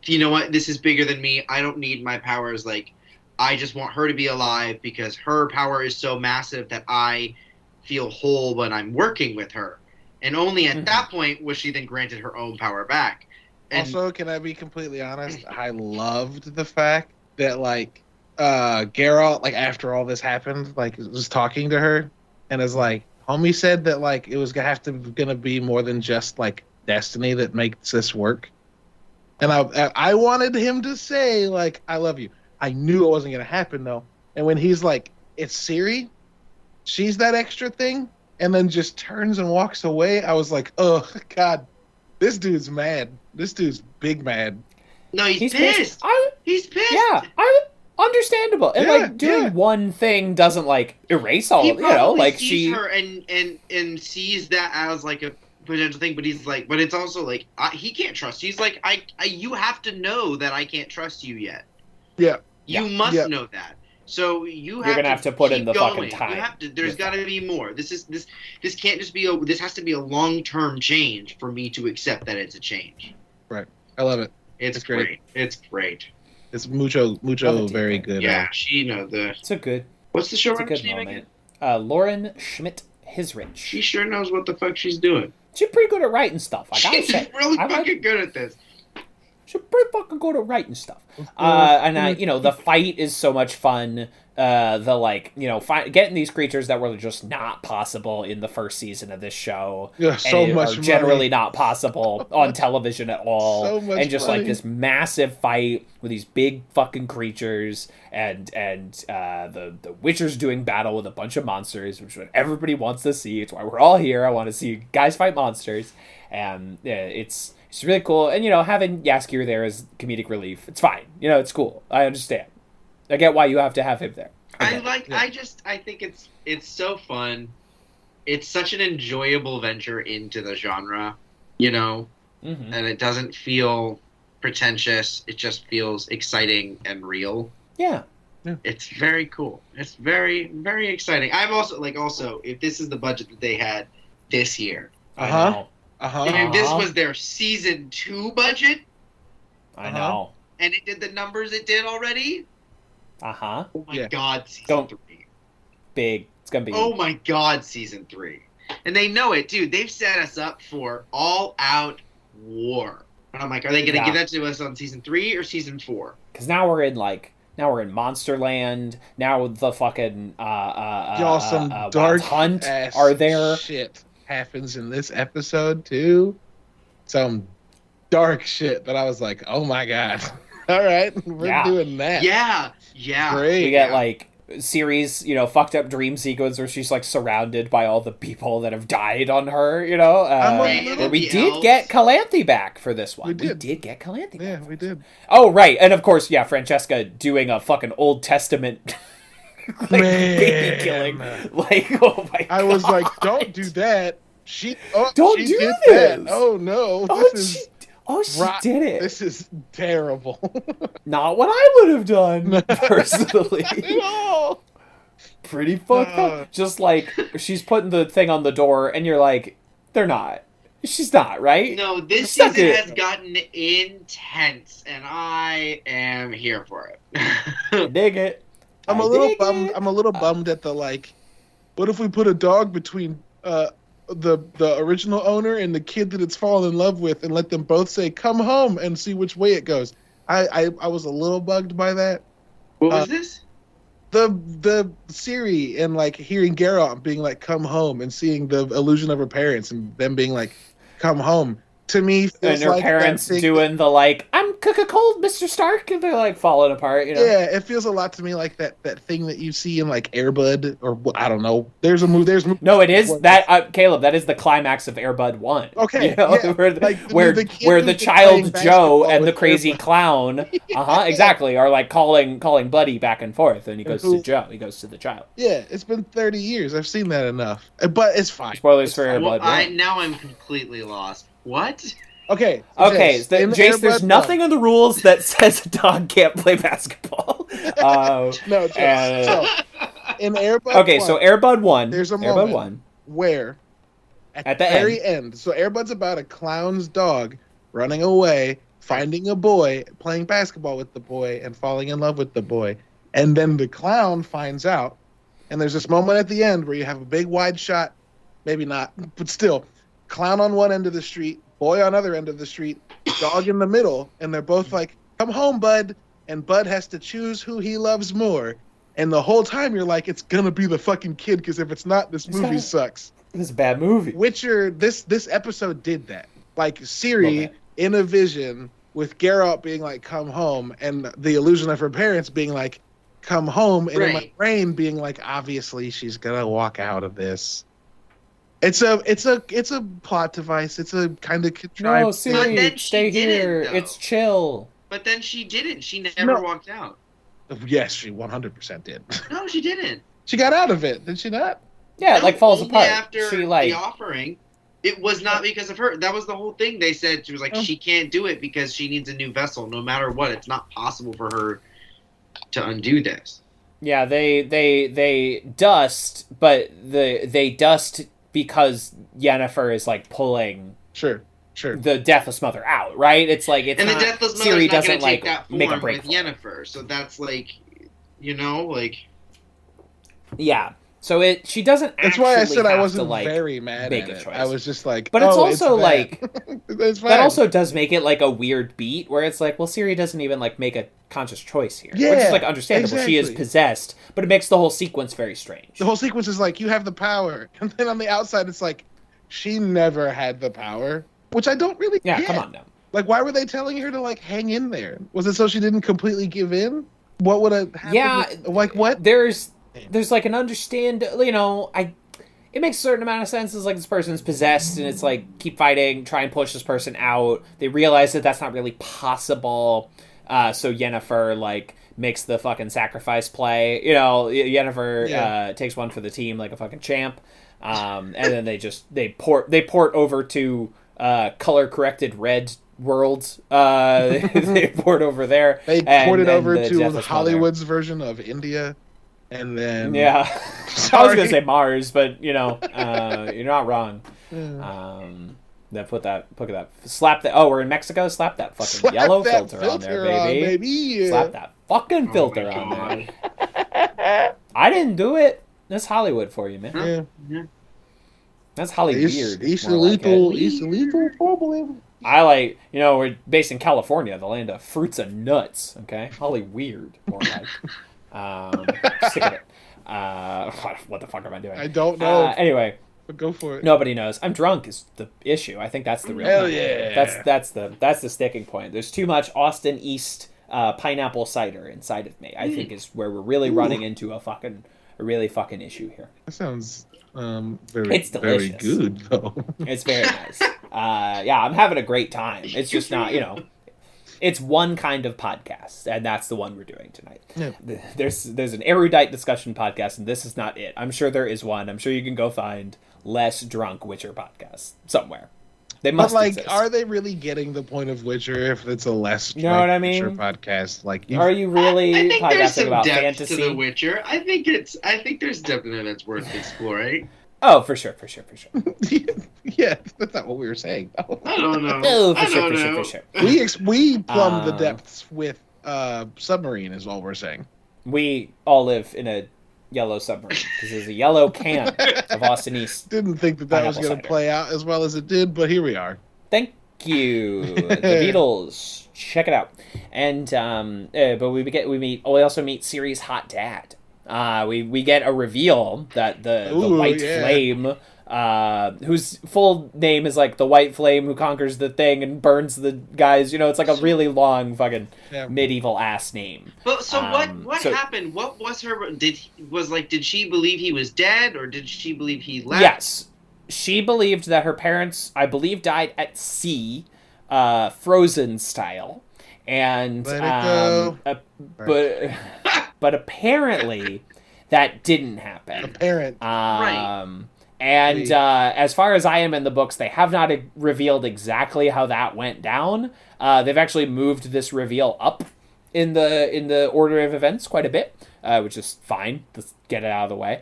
you know what, this is bigger than me, I don't need my powers, like I just want her to be alive because her power is so massive that I feel whole when I'm working with her. And only at that point was she then granted her own power back. And also, can I be completely honest? I loved the fact that like Geralt, like after all this happened, like was talking to her and is like, homie said that like it was gonna be more than just like destiny that makes this work. And I wanted him to say like, I love you. I knew it wasn't gonna happen though. And when he's like, it's Siri, she's that extra thing, and then just turns and walks away, I was like, oh god, this dude's mad. This dude's big mad. No, he's pissed. He's pissed. Yeah, understandable. And like doing one thing doesn't like erase all. You know, like sees her and sees that as like a potential thing, but he's like, but it's also like he can't trust. He's like, you have to know that I can't trust you yet. Yeah, you must know that. So you're gonna have to put in the fucking time. You have to. There's got to be more. This can't just be. This has to be a long-term change for me to accept that it's a change. Right. I love it. It's great. It's great. It's mucho very good. Yeah, It's a good. What's the showrunner's name again? Lauren Schmidt-Hisrich. She sure knows what the fuck she's doing. She's pretty good at writing stuff. I gotta say, she's really fucking good at this. She's pretty fucking good at writing stuff. And you know, the fight is so much fun. The like, you know, getting these creatures that were just not possible in the first season of this show, are generally not possible on television at all. So much and just money. like this massive fight with these big fucking creatures, and the Witcher's doing battle with a bunch of monsters, which is what everybody wants to see. It's why we're all here. I want to see guys fight monsters, and it's really cool. And you know, having Jaskier there as comedic relief, it's fine. You know, it's cool. I understand. I get why you have to have him there. I think it's so fun. It's such an enjoyable venture into the genre, you know, and it doesn't feel pretentious. It just feels exciting and real. Yeah. It's very cool. It's very, very exciting. I'm also if this is the budget that they had this year. If this was their season 2 budget. I know. And it did the numbers it did already. Oh my god, season 3. Big. It's gonna be. Oh my god, season 3. And they know it, dude. They've set us up for all-out war. And I'm like, are they gonna give that to us on season 3 or season 4? Because now we're in Monsterland. Now the fucking y'all, some dark Hunt are there. Shit happens in this episode too. Some dark shit that I was like, oh my god. All right, we're doing that. Yeah. Great. We get like series, you know, fucked up dream sequence where she's like surrounded by all the people that have died on her, you know. We did get Calanthe back for this one. We did get Calanthe back. Yeah, we did. Oh, right. And of course, Francesca doing a fucking Old Testament like Man. baby killing. Like, oh my god. I was like, don't do that. She Don't she do did this. That. Oh no. She did it. This is terrible. Not what I would have done, personally. Not at all. Pretty fucked up. Just like, she's putting the thing on the door, and you're like, they're not. She's not, right? No, this Suck season it. has gotten intense, and I am here for it. Dig it. I'm a little bummed. I'm a little bummed at the like. What if we put a dog between the original owner and the kid that it's fallen in love with, and let them both say "come home" and see which way it goes? I was a little bugged by that. What was this? The Siri, and like hearing Geralt being like "come home" and seeing the illusion of her parents and them being like "come home." To me, feels and her like parents doing the like, I'm cold, Mr. Stark, and they're like falling apart. You know? Yeah, it feels a lot to me like that thing that you see in like Air Bud, or I don't know. There's a movie. No, it is that Caleb. That is the climax of Air Bud 1. Okay, you know, yeah. where the child Joe and the crazy clown, exactly, are like calling Buddy back and forth, and he goes to Joe. He goes to the child. Yeah, it's been 30 years. I've seen that enough, but it's fine. Spoilers for Air Bud 1. Now I'm completely lost. What? Okay. Jace, there's nothing in the rules that says a dog can't play basketball. No, Jace. So, in Air Bud okay, 1, so Air Bud 1. There's a Air moment Bud 1. where, at the very end, so Air Bud's about a clown's dog running away, finding a boy, playing basketball with the boy, and falling in love with the boy. And then the clown finds out, and there's this moment at the end where you have a big wide shot, maybe not, but still, clown on one end of the street, boy on other end of the street, dog in the middle, and they're both like, come home, Bud. And Bud has to choose who he loves more. And the whole time you're like, it's gonna be the fucking kid, because if it's not, this movie sucks. This is a bad movie. Witcher, this episode did that. Like Ciri in a vision with Geralt being like, come home, and the illusion of her parents being like, come home, and in my brain being like, obviously she's gonna walk out of this. It's a plot device. It's a kind of contrived. No, Siri, stay here. It's chill. But then she didn't. She never walked out. Yes, she 100% did. No, she didn't. She got out of it, did she not? Yeah, it falls apart. After she the offering, it was not because of her. That was the whole thing. They said she was like, she can't do it because she needs a new vessel. No matter what, it's not possible for her to undo this. Yeah, they dust, but they dust because Yennefer is like pulling sure the Deathless Mother out, right? It's like it's and not, the Deathless Mother Ciri is not doesn't going to take like that make a form break with Yennefer, so that's like, yeah. So she doesn't. That's why I said I wasn't to, like, very mad at it. I was just like, but it's also like it's that also does make it like a weird beat where it's like, well, Ciri doesn't even like make a conscious choice here, which is like understandable. Exactly. She is possessed, but it makes the whole sequence very strange. The whole sequence is like, you have the power, and then on the outside, it's like, she never had the power, which I don't really get. Come on now. Like, why were they telling her to like hang in there? Was it so she didn't completely give in? What would have happened? Yeah, like what? There's like an understand, it makes a certain amount of sense. It's like this person's possessed, and it's like, keep fighting, try and push this person out. They realize that that's not really possible, so Yennefer like makes the fucking sacrifice play. Yennefer takes one for the team like a fucking champ, and then they port over to color corrected red world. They port over there. They ported over to Hollywood's version of India. And then I was gonna say Mars, but you're not wrong. Slap that. Oh, we're in Mexico. Slap that fucking yellow filter on there, baby. Yeah. Slap that fucking filter on there. I didn't do it. That's Hollywood for you, man. Yeah. That's Hollyweird. East Lethal, probably. I like, we're based in California, the land of fruits and nuts. Okay, Hollyweird, more like. Sick of it. What the fuck am I doing? I don't know. Anyway, but go for it. Nobody knows. I'm drunk is the issue. I think that's the real. Hell yeah. That's the sticking point. There's too much Austin East pineapple cider inside of me. I think is where we're really running into a really fucking issue here. That sounds it's delicious. Very good though. It's very nice. I'm having a great time. It's just not It's one kind of podcast, and that's the one we're doing tonight. Yeah. There's an erudite discussion podcast, and this is not it. I'm sure there is one. I'm sure you can go find less drunk Witcher podcasts somewhere. They must exist. Are they really getting the point of Witcher if it's a less you know what I mean? Witcher podcast? Like, are you really I think there's some about depth fantasy? to The Witcher. I think there's depth in it that's worth exploring. Oh, for sure. Yeah, that's not what we were saying. I don't know. Oh, for sure. We plumbed the depths with submarine is all we're saying. We all live in a yellow submarine because there's a yellow can of Austin East. Didn't think that was going to play out as well as it did, but here we are. Thank you, the Beatles. Check it out. And but we also meet Ciri's hot dad. We get a reveal that the White Flame, whose full name is like the White Flame who conquers the thing and burns the guys. You know, it's like a really long fucking medieval ass name. But what happened? What was her? Did she believe he was dead, or did she believe he left? Yes, she believed that her parents, I believe, died at sea, frozen style, and but apparently that didn't happen. Right. And as far as I am in the books, they have not revealed exactly how that went down. They've actually moved this reveal up in the order of events quite a bit, which is fine. Let's get it out of the way.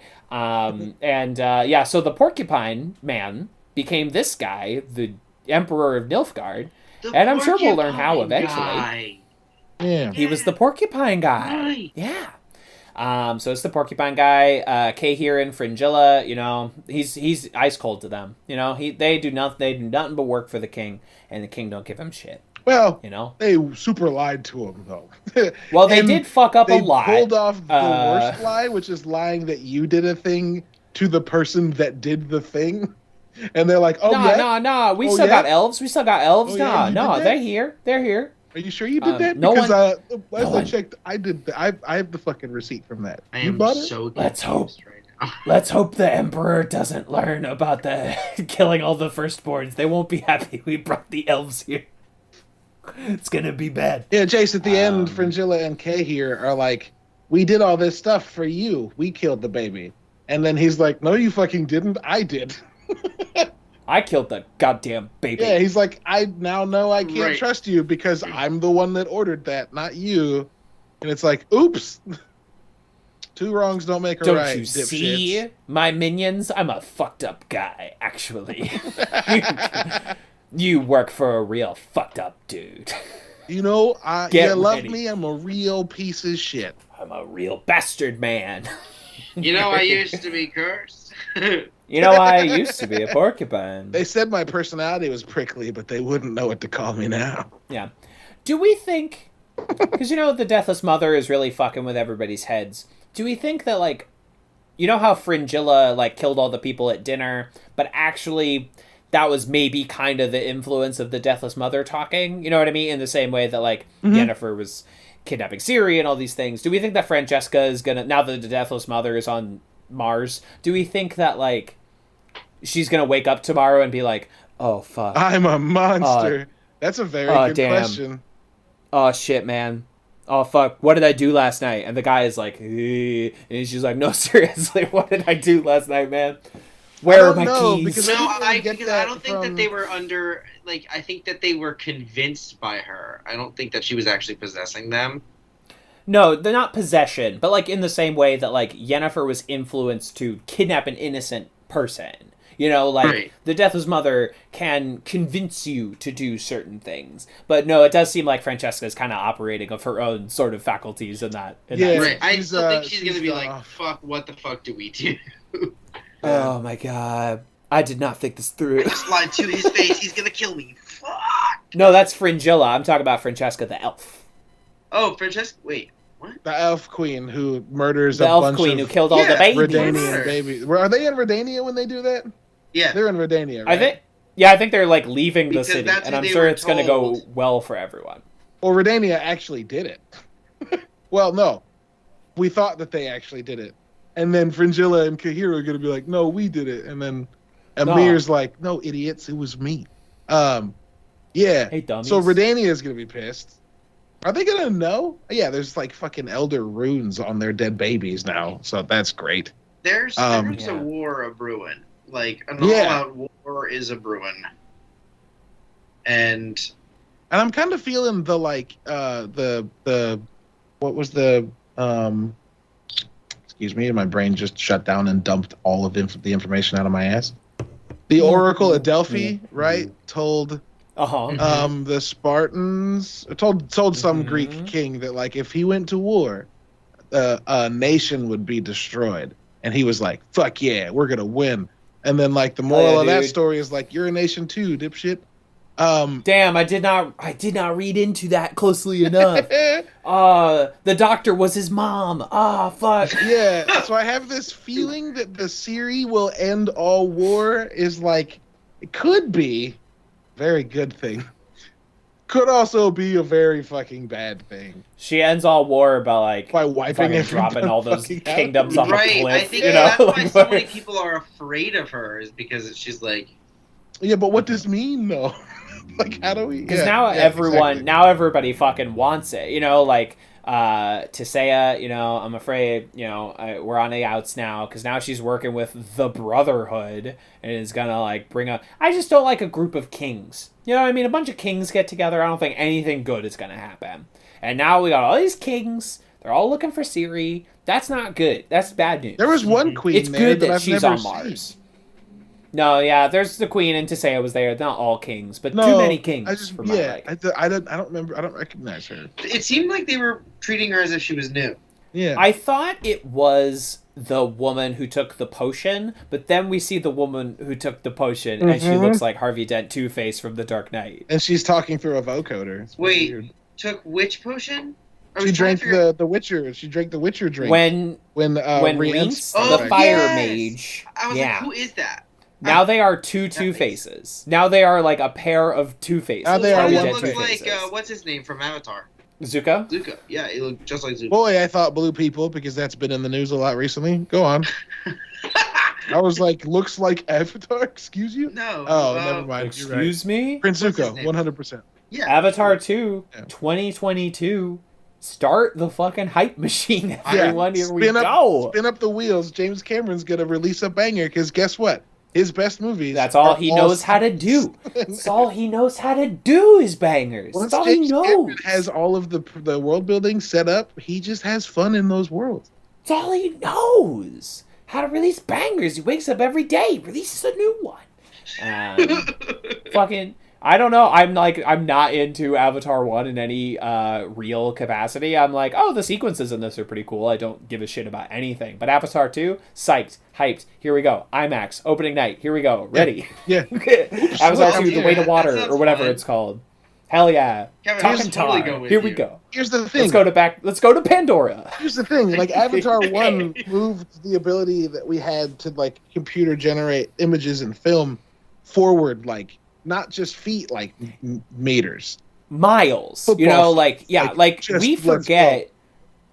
So the Porcupine Man became this guy, the Emperor of Nilfgaard, and I'm sure we'll learn how eventually. Yeah. He was the Porcupine guy. Right. Yeah. So it's the Porcupine guy, Cahir and Fringilla, you know, he's ice cold to them. You know, they do nothing but work for the king, and the king don't give him shit. Well, you know, they super lied to him though. Well, they did fuck up a lot. They pulled off the worst lie, which is lying that you did a thing to the person that did the thing. And they're like, no, we still got elves. No, they're here. Are you sure you did that? No because one, last I checked, I did. I have the fucking receipt from that. I you am bought it? so Let's hope. Right now. Let's hope the Emperor doesn't learn about the killing all the firstborns. They won't be happy we brought the elves here. It's gonna be bad. Yeah, Jace, at the end, Fringilla and Kay here are like, we did all this stuff for you. We killed the baby. And then he's like, no, you fucking didn't. I did. I killed the goddamn baby. Yeah, he's like, I now know I can't trust you because I'm the one that ordered that, not you. And it's like, oops. Two wrongs don't make a right. Don't you see my minions? I'm a fucked up guy, actually. You work for a real fucked up dude. You know, you love me, I'm a real piece of shit. I'm a real bastard man. You know, I used to be cursed. You know, I used to be a porcupine. They said my personality was prickly, but they wouldn't know what to call me now. Yeah. Do we think... Because, you know, the Deathless Mother is really fucking with everybody's heads. Do we think that, like... You know how Fringilla, like, killed all the people at dinner, but actually that was maybe kind of the influence of the Deathless Mother talking? You know what I mean? In the same way that, like, Yennefer was kidnapping Ciri and all these things. Do we think that Francesca is gonna... Now that the Deathless Mother is on Mars, do we think that, like... She's gonna wake up tomorrow and be like, "Oh fuck, I'm a monster." That's a very good question. Oh shit, man. Oh fuck, what did I do last night? And the guy is like, and she's like, "No, seriously, what did I do last night, man? Where are my keys?" Because I don't think that they were under. Like, I think that they were convinced by her. I don't think that she was actually possessing them. No, they're not possession, but like in the same way that like Yennefer was influenced to kidnap an innocent person. You know, like, the Deathless Mother can convince you to do certain things. But no, it does seem like Francesca is kind of operating of her own sort of faculties in that. I still think she's going to be like, fuck, what the fuck do we do? Oh my god. I did not think this through. I just lied to his face. He's going to kill me. Fuck! No, that's Fringilla. I'm talking about Francesca the elf. Oh, Francesca? Wait. What? The elf queen who murders the a elf bunch queen of who killed all the babies. Redanian babies. Are they in Redania when they do that? Yeah. They're in Redania, right? I think they're like leaving the city, and I'm sure it's going to go told. well for everyone. Well, Redania actually did it. Well, no. We thought that they actually did it. And then Fringilla and Cahir are going to be like, no, we did it. And then Amir's like, no, idiots, it was me. Yeah. Hey, dummies. So Redania is going to be pissed. Are they gonna know? Yeah, there's like fucking elder runes on their dead babies now, so that's great. There's a war a brewing. Like an all-out war is a brewing. And I'm kind of feeling the like the what was the excuse me, my brain just shut down and dumped all of the information out of my ass. The Oracle at Delphi, right, told the Spartans told some Greek king that like if he went to war, a nation would be destroyed, and he was like, "Fuck yeah, we're gonna win." And then like the moral of that story is like, "You're a nation too, dipshit." Damn, I did not read into that closely enough. The doctor was his mom. Fuck. Yeah, so I have this feeling that the Siri will end all war is like, it could be a very good thing. Could also be a very fucking bad thing. She ends all war by wiping and dropping all those kingdoms off a cliff. I think that's why so many people are afraid of her, is because she's like... Yeah, but what does mean, though? Like, how do we... Because now everybody fucking wants it. Tisea, I'm afraid, we're on the outs now, because now she's working with the Brotherhood, and is gonna, bring up... I just don't like a group of kings. You know what I mean? A bunch of kings get together, I don't think anything good is gonna happen. And now we got all these kings, they're all looking for Ciri. That's not good. That's bad news. There was one queen It's good that she's on Mars. No, yeah, there's the queen, and Tisea was there. Not all kings, but too many kings. I don't remember. I don't recognize her. It seemed like they were treating her as if she was new. Yeah, I thought it was the woman who took the potion, but then we see the woman who took the potion, and she looks like Harvey Dent Two-Face from The Dark Knight. And she's talking through a vocoder. Wait, took which potion? She drank the Witcher. She drank the Witcher drink when Rience, the fire mage. I was like, who is that? Now they are Two-Faces. Now they are like a pair of Two-Faces. Now they are one looks like what's his name from Avatar? Zuko? Zuko. Yeah, he looked just like Zuko. Boy, I thought blue people, because that's been in the news a lot recently. Go on. I was like, looks like Avatar? Excuse you? No. Oh, never mind. Excuse me? Prince Zuko, 100%. Yeah. Avatar 2, 2022. Start the fucking hype machine, everyone. Here we go. Spin up the wheels. James Cameron's going to release a banger, because guess what? His best movies. That's all he knows how to do. That's all he knows how to do is bangers. That's all he knows. Cameron has all of the world building set up. He just has fun in those worlds. That's all he knows. How to release bangers. He wakes up every day, releases a new one. Fucking... I don't know. I'm not into Avatar 1 in any real capacity. I'm like, oh, the sequences in this are pretty cool. I don't give a shit about anything. But Avatar 2, psyched, hyped. Here we go. IMAX, opening night. Here we go. Ready. Yeah. Avatar 2, The Way to Water, or whatever it's called. Hell yeah. Kevin, Totally here we go. Here's the thing. Let's go to Pandora. Here's the thing. Like, Avatar 1 moved the ability that we had to, computer generate images and film forward, not just feet, meters. Miles. Football, we forget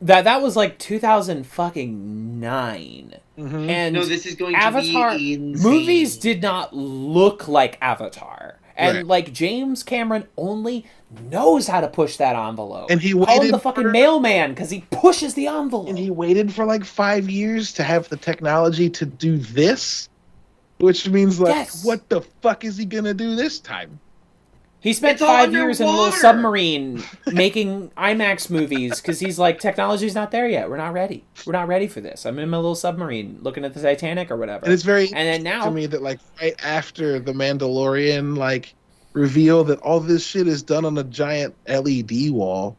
that was 2009. Mm-hmm. And no, this is going Avatar, to be insane. Movies did not look like Avatar. And James Cameron only knows how to push that envelope. And he called waited him the fucking mailman because he pushes the envelope. And he waited for 5 years to have the technology to do this. Which means, what the fuck is he gonna do this time? He spent 5 years in a little submarine making IMAX movies because he's like, technology's not there yet. We're not ready. We're not ready for this. I'm in my little submarine looking at the Titanic or whatever. And it's very then now to me that right after the Mandalorian reveal that all this shit is done on a giant LED wall.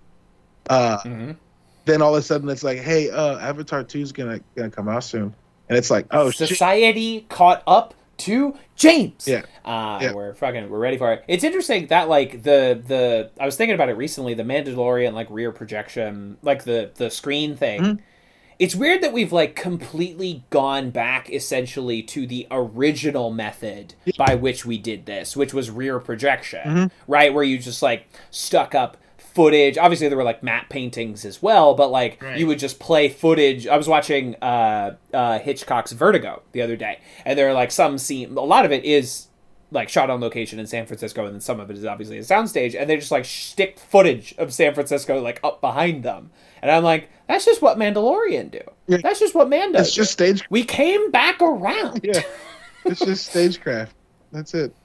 Then all of a sudden it's like, hey, Avatar 2 is gonna come out soon. And it's like, oh, society caught up to James. Yeah. We're ready for it. It's interesting that the I was thinking about it recently, the Mandalorian rear projection, the screen thing. Mm-hmm. It's weird that we've completely gone back essentially to the original method by which we did this, which was rear projection, right? Where you just stuck up footage. Obviously there were matte paintings as well, but you would just play footage. I was watching Hitchcock's Vertigo the other day, and there are some scene, a lot of it is like shot on location in San Francisco, and then some of it is obviously a soundstage, and they just like stick footage of San Francisco like up behind them, and I'm like, that's just what Mandalorian do. Yeah. That's just what Mando. It's just stage. We came back around. Yeah, it's just stagecraft. That's it.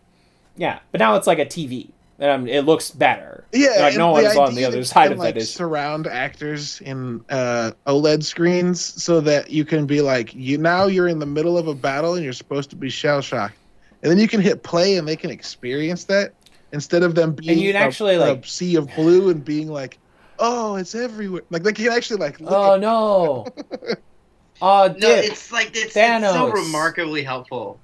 Yeah, but now it's like a TV, and it looks better. Yeah, like no one's on the other side of like, it. Is surround actors in OLED screens so that you can be like, you're in the middle of a battle and you're supposed to be shell shocked. And then you can hit play and they can experience that instead of them being a sea of blue and being like, oh, it's everywhere. Like they can actually like look oh no. No, it's like it's so remarkably helpful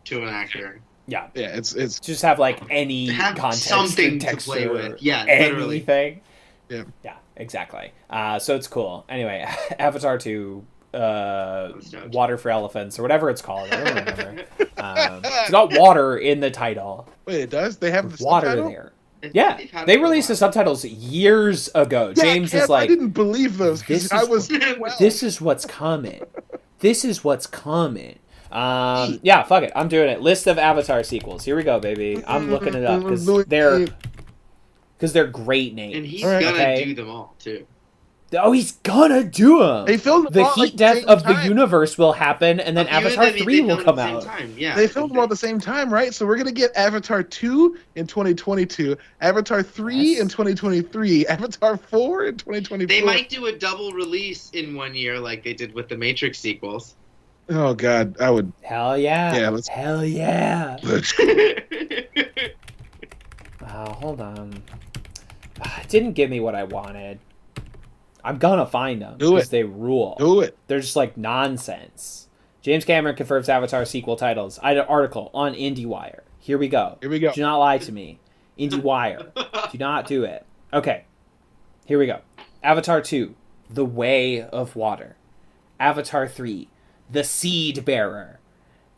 to an actor. Yeah. Yeah, it's just have like any context, something texture, to play with. Yeah, anything. Yeah. Yeah, exactly. So it's cool. Anyway, Avatar 2 Water for Elephants or whatever it's called. I don't remember. It's got water in the title. Wait, it does? They have the water subtitle? there. Yeah, they released the subtitles years ago. Yeah, James is like, I didn't believe those because I was. This is what's coming. This is what's coming. Yeah, fuck it. I'm doing it. List of Avatar sequels. Here we go, baby. I'm looking it up because they're great names. And he's gonna do them all too. Oh, he's gonna do them. They filmed the heat death of the universe will happen, and then Avatar 3 will come out. Yeah, they filmed them all at the same time, right? So we're gonna get Avatar 2 in 2022, Avatar 3 in 2023, Avatar 4 in 2024. They might do a double release in 1 year, like they did with the Matrix sequels. Oh God, I would. Hell yeah! Yeah, hell yeah! Hold on. It didn't give me what I wanted. I'm gonna find them because they rule. Do it. They're just like nonsense. James Cameron confirms Avatar sequel titles. I had an article on IndieWire. Here we go. Here we go. Do not lie to me. IndieWire. Do not do it. Okay. Here we go. Avatar 2, The Way of Water. Avatar 3, The Seed Bearer.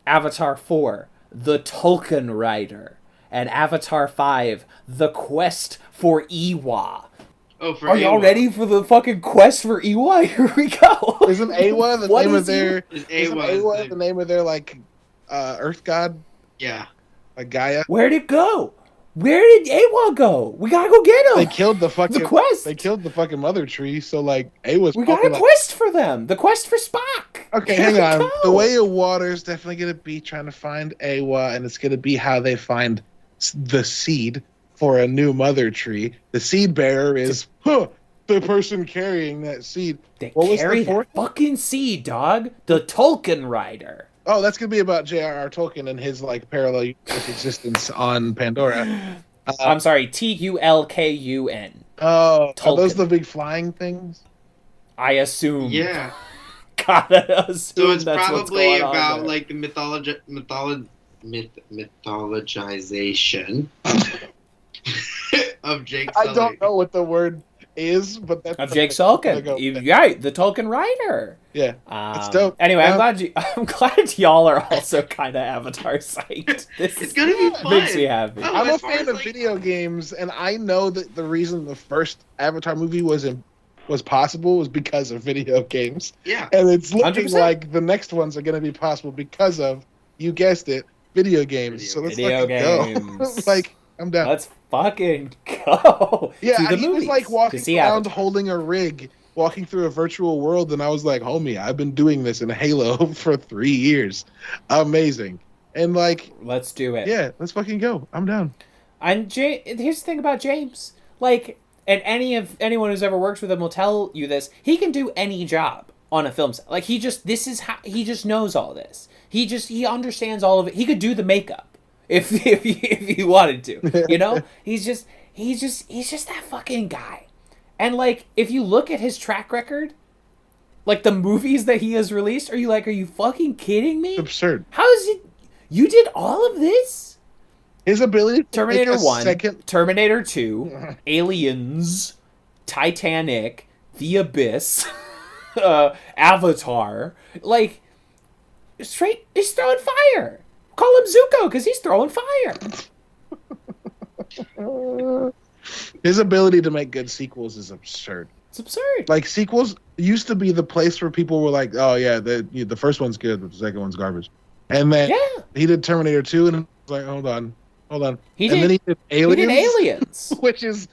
Avatar 4, The Tolkien Rider. And Avatar 5, The Quest for Iwa. Are y'all ready for the fucking quest for Iwa? Here we go. Isn't Awa the name of their? Isn't Awa the name of their like Earth god? Yeah, like Gaia. Where'd it go? Where did Awa go? We gotta go get him. They killed the fucking quest. They killed the fucking mother tree. So like Awa's. We got a quest for them. The quest for Spock. Okay, hang on. Go. The Way of Water is definitely gonna be trying to find Awa, and it's gonna be how they find the seed for a new mother tree. The seed bearer is the person carrying that seed. They carry the fucking seed, dog. The Tolkien Rider. Oh, that's gonna be about J.R.R. Tolkien and his like parallel existence on Pandora. I'm sorry, Tulkun. Oh, Tolkien. Are those the big flying things? I assume. Yeah. Gotta assume. So it's that's probably about like the mythologization of Jake Sully. I don't know what the word is, but that's of Jake Sulkin. Right, the Tolkien Rider. Yeah, it's dope. Anyway, I'm glad y'all are also kind of Avatar psyched. It's gonna be fun. Makes me happy. I'm a fan of video games, and I know that the reason the first Avatar movie was possible was because of video games. Yeah, and it's looking 100%. like the next ones are going to be possible because of, you guessed it, video games. So let's go. Like, I'm down. Let's fucking go. Yeah, to the he was like walking around holding a rig, walking through a virtual world, and I was like, homie, I've been doing this in Halo for 3 years. Amazing. And like, let's do it. Yeah, let's fucking go. I'm down. And here's the thing about James. Like, and anyone who's ever worked with him will tell you this. He can do any job on a film set. Like, he just knows all this. He understands all of it. He could do the makeup if he wanted to. You know? he's just that fucking guy. And like, if you look at his track record, like the movies that he has released, are you fucking kidding me? It's absurd. How is it? You did all of this? His ability to Terminator 1, Terminator 2, Aliens, Titanic, The Abyss, Avatar. Like, straight, he's throwing fire. Call him Zuko because he's throwing fire. His ability to make good sequels is absurd. It's absurd. Like, sequels used to be the place where people were like, oh yeah, the first one's good, but the second one's garbage. And then he did Terminator 2, and Like, hold on. Then He he did Aliens. He did Aliens. Which is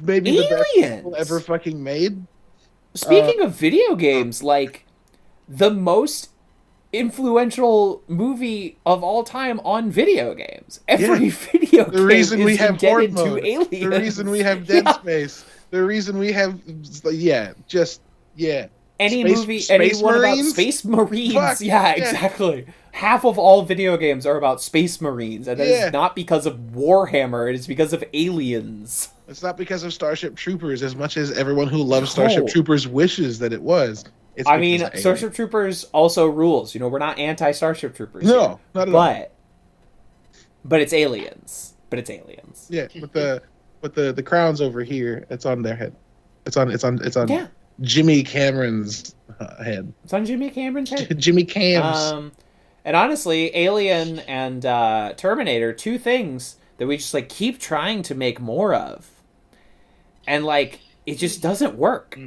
maybe the best sequel ever fucking made. Speaking of video games, like, the most influential movie of all time on video games. Every video game reason we have indebted Horde to mode. Aliens. The reason we have Dead Space. The reason we have, Any movie, anyone about Space Marines. Fuck, exactly. Half of all video games are about Space Marines, and that is not because of Warhammer, it is because of Aliens. It's not because of Starship Troopers as much as everyone who loves Starship Troopers wishes that it was. I mean, Starship Troopers also rules. You know, we're not anti-Starship Troopers. No, not at all. But it's Aliens. Yeah, with the crowns over here, it's on their head. It's on Jimmy Cameron's head. It's on Jimmy Cameron's head. Jimmy Cams. And honestly, Alien and Terminator, two things that we just like keep trying to make more of, and like it just doesn't work.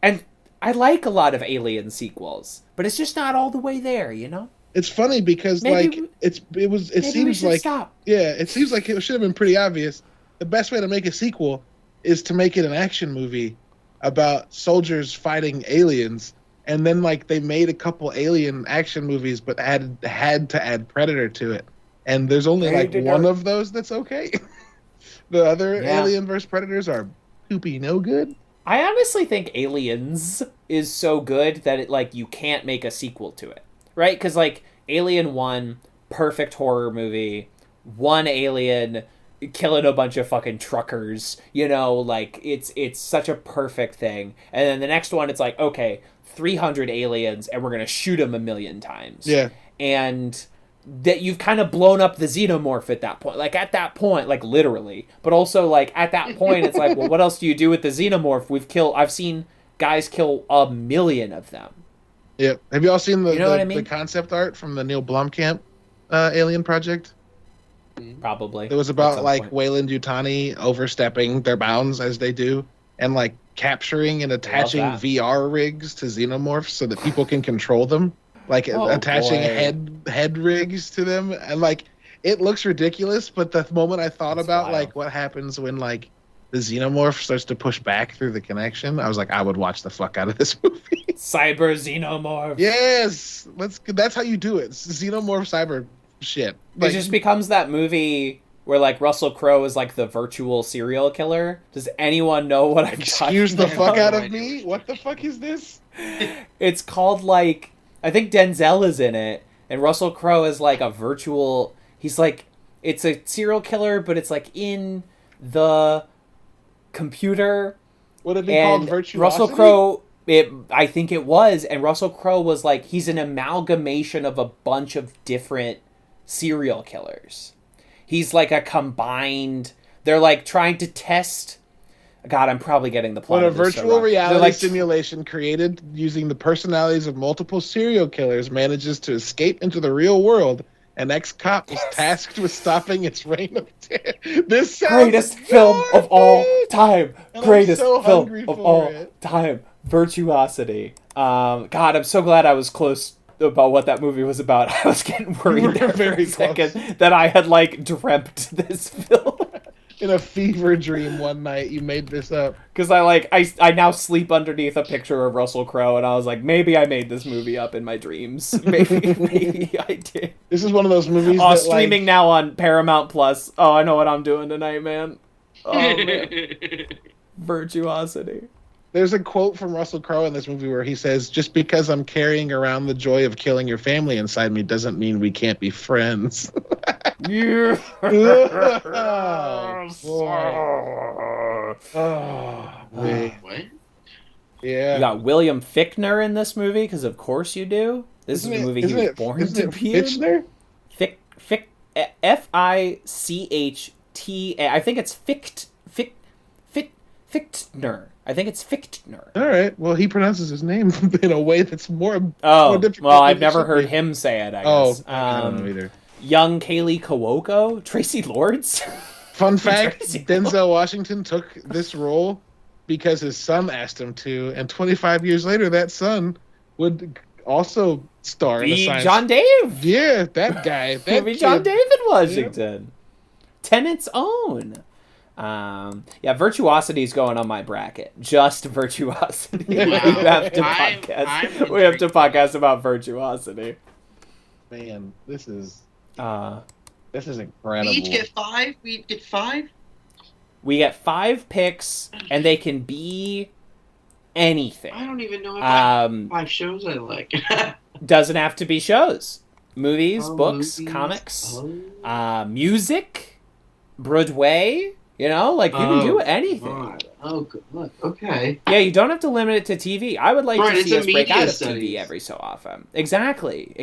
And I like a lot of Alien sequels, but it's just not all the way there, you know. It's funny because it seems like stop. It seems like it should have been pretty obvious. The best way to make a sequel is to make it an action movie about soldiers fighting aliens, and then like they made a couple Alien action movies, but had to add Predator to it, and there's only one of those that's okay. The other Alien vs Predators are poopy no good. I honestly think Aliens is so good that it like you can't make a sequel to it, right? Because like Alien 1, perfect horror movie, one alien killing a bunch of fucking truckers, you know, like it's such a perfect thing. And then the next one, it's like, okay, 300 aliens and we're gonna shoot them 1,000,000 times. Yeah. And that you've kind of blown up the xenomorph at that point. Like at that point, like literally, but also like at that point, it's like, well, what else do you do with the xenomorph? I've seen guys kill 1,000,000 of them. Yeah. Have you all seen the concept art from the Neil Blomkamp Alien project? Probably. It was about like Weyland Yutani overstepping their bounds as they do, and like capturing and attaching VR rigs to xenomorphs so that people can control them. Like attaching head rigs to them, and like it looks ridiculous. But the moment I thought about like what happens when like the xenomorph starts to push back through the connection, I was like, I would watch the fuck out of this movie. Cyber xenomorph. Yes, that's how you do it. Xenomorph cyber shit. Like, it just becomes that movie where like Russell Crowe is like the virtual serial killer. Does anyone know what I'm talking about? Excuse the fuck out of me? What the fuck is this? It's called like, I think Denzel is in it, and Russell Crowe is like a virtual. He's like, it's a serial killer, but it's like in the computer. Would it be called Virtuosity? Russell Crowe, I think it was, and Russell Crowe was like, he's an amalgamation of a bunch of different serial killers. He's like a combined. They're like trying to test. God, I'm probably getting the plot. When a virtual reality simulation created using the personalities of multiple serial killers manages to escape into the real world, an ex-cop is tasked with stopping its reign of terror. This greatest film of all time. Greatest film of all time. Virtuosity. God, I'm so glad I was close about what that movie was about. I was getting worried there for a second that I had like dreamt this film. In a fever dream one night, you made this up. Because I now sleep underneath a picture of Russell Crowe, and I was like, maybe I made this movie up in my dreams. Maybe I did. This is one of those movies streaming now on Paramount Plus. Oh, I know what I'm doing tonight, man. Oh, man. Virtuosity. There's a quote from Russell Crowe in this movie where he says, just because I'm carrying around the joy of killing your family inside me doesn't mean we can't be friends. Yeah. What? Yeah. You got William Fichtner in this movie, because of course you do. This is the movie he was born to be in. Fichtner? Ficht. I think it's Fichtner. I think it's Fichtner. All right. Well, he pronounces his name in a way that's more difficult. Well, I've never heard him say it, I guess. I don't know either. Young Kaylee Cuoco, Tracy Lords. Fun fact, Denzel Washington took this role because his son asked him to, and 25 years later, that son would also star in a science. John Dave. Yeah, that guy. That Be John kid. David Washington. Yeah. Tennant's own. Virtuosity's going on my bracket. Just Virtuosity. We have to podcast about Virtuosity. Man, this is incredible. We each get 5. We get 5. We get 5 picks, and they can be anything. I don't even know if I have 5 shows I like. Doesn't have to be shows. Movies, books, comics, music, Broadway. You know, like, you can do anything. God. Oh, good. Okay. Yeah, you don't have to limit it to TV. I would like to see us break out of studies. TV every so often. Exactly.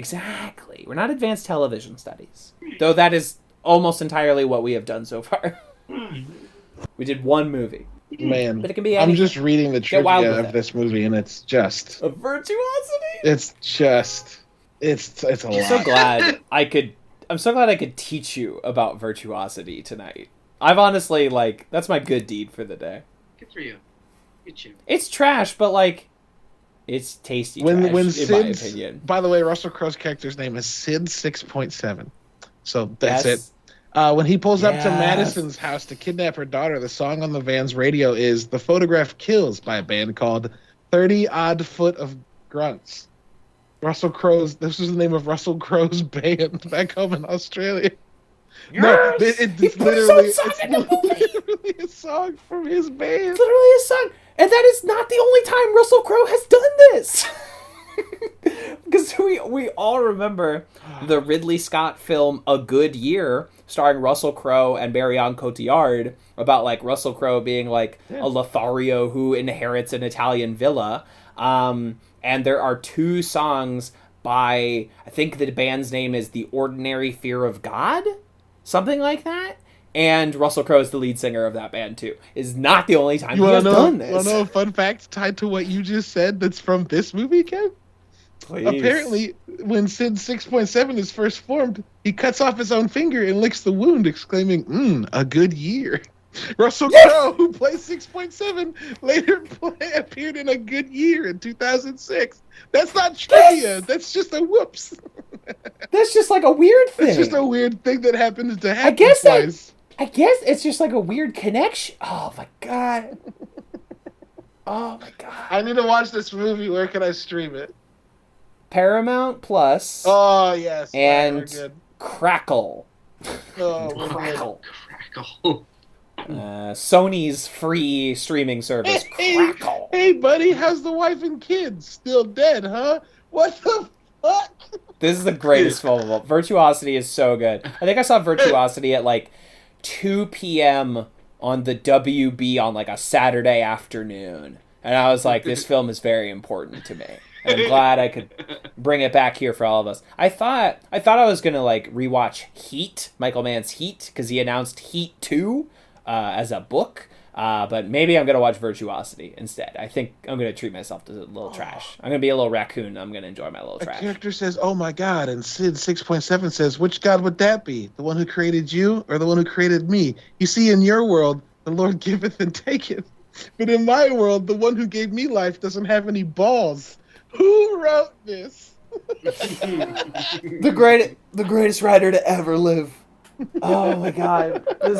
We're not advanced television studies. Though that is almost entirely what we have done so far. We did 1 movie. Man, but it can be anything. I'm just reading the trivia of this movie, and it's just... A Virtuosity? It's just... It's a lot. I'm so glad I could teach you about Virtuosity tonight. I've honestly, that's my good deed for the day. Good for you. Good you. It's trash, but, it's tasty trash, in my opinion. By the way, Russell Crowe's character's name is Sid 6.7. So that's it. When he pulls up to Madison's house to kidnap her daughter, the song on the van's radio is "The Photograph Kills" by a band called 30 Odd Foot of Grunts. This was the name of Russell Crowe's band back home in Australia. Yes! No, it's literally a song from his band. It's literally a song. And that is not the only time Russell Crowe has done this. Because we all remember the Ridley Scott film A Good Year, starring Russell Crowe and Marion Cotillard, about Russell Crowe being a Lothario who inherits an Italian villa. And there are 2 songs by, I think the band's name is The Ordinary Fear of God? Something like that. And Russell Crowe is the lead singer of that band, too. Is not the only time he has done this. You want to know a fun fact tied to what you just said that's from this movie, Kev? Please. Apparently, when Sid 6.7 is first formed, he cuts off his own finger and licks the wound, exclaiming, a good year. Russell Crowe, who plays 6.7, later appeared in A Good Year in 2006. That's not trivia. That's just a whoops. That's just a weird thing. It's just a weird thing that happens to happen I guess it's just a weird connection. Oh, my God. I need to watch this movie. Where can I stream it? Paramount Plus. Oh, yes. And Crackle. Oh, Crackle. Sony's free streaming service, Crackle. Hey, buddy, how's the wife and kids? Still dead, huh? What the fuck? This is the greatest film of all. Virtuosity is so good. I think I saw Virtuosity at 2 p.m. on the WB on a Saturday afternoon. And I was like, this film is very important to me. And I'm glad I could bring it back here for all of us. I thought I was going to rewatch Heat, Michael Mann's Heat, because he announced Heat 2 as a book. But maybe I'm going to watch Virtuosity instead. I think I'm going to treat myself to a little trash. I'm going to be a little raccoon. I'm going to enjoy my little trash. The character says, "Oh my God," and Sid 6.7 says, "Which God would that be? The one who created you or the one who created me? You see, in your world, the Lord giveth and taketh. But in my world, the one who gave me life doesn't have any balls." Who wrote this? The greatest writer to ever live. Oh my God. This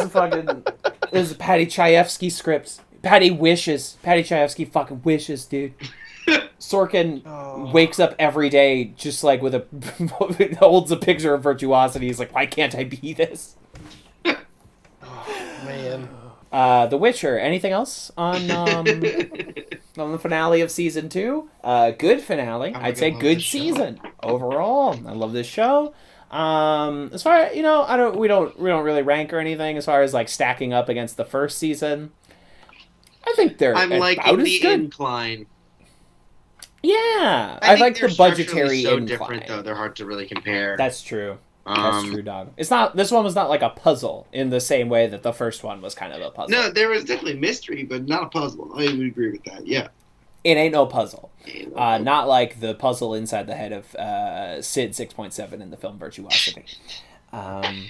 is Patty Chayefsky scripts. Patty Chayefsky fucking wishes, dude. Sorkin wakes up every day just with holds a picture of Virtuosity. He's like, why can't I be this? Oh, man. The Witcher. Anything else on the finale of season 2? Good finale. I'd say good season overall. I love this show. As far as, we don't really rank or anything as far as stacking up against the first season. I think they're I'm about as good. Incline. Yeah, I like the budgetary so incline. Different though; they're hard to really compare. That's true. That's true, dog. It's not. This one was not like a puzzle in the same way that the first one was kind of a puzzle. No, there was definitely mystery, but not a puzzle. I would agree with that. Yeah, it ain't no puzzle. Not like the puzzle inside the head of Sid 6.7 in the film Virtuosity. Then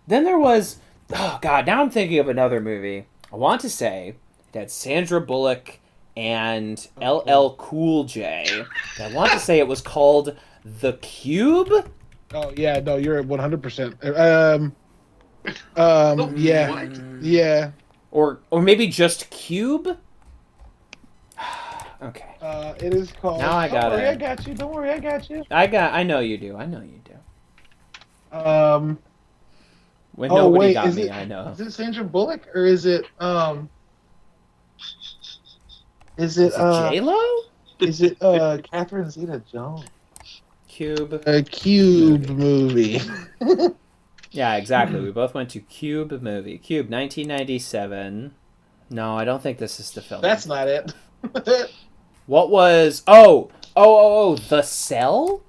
there was. Oh God! Now I'm thinking of another movie. I want to say it had Sandra Bullock and LL Cool J. I want to say it was called The Cube. Oh yeah, no, you're 100%. Yeah, What? yeah. Or maybe just Cube. Okay. It is called. Now I got Don't worry, it. I got you. Don't worry, I got you. I know you do. When Oh nobody wait, got is me, it? I know. Is it Sandra Bullock or is it? Is Is it? it J-Lo? Is it? Catherine Zeta-Jones. Cube. A Cube movie. Yeah, exactly. We both went to Cube movie. Cube, 1997. No, I don't think this is the film. That's not it. What was... Oh, The Cell?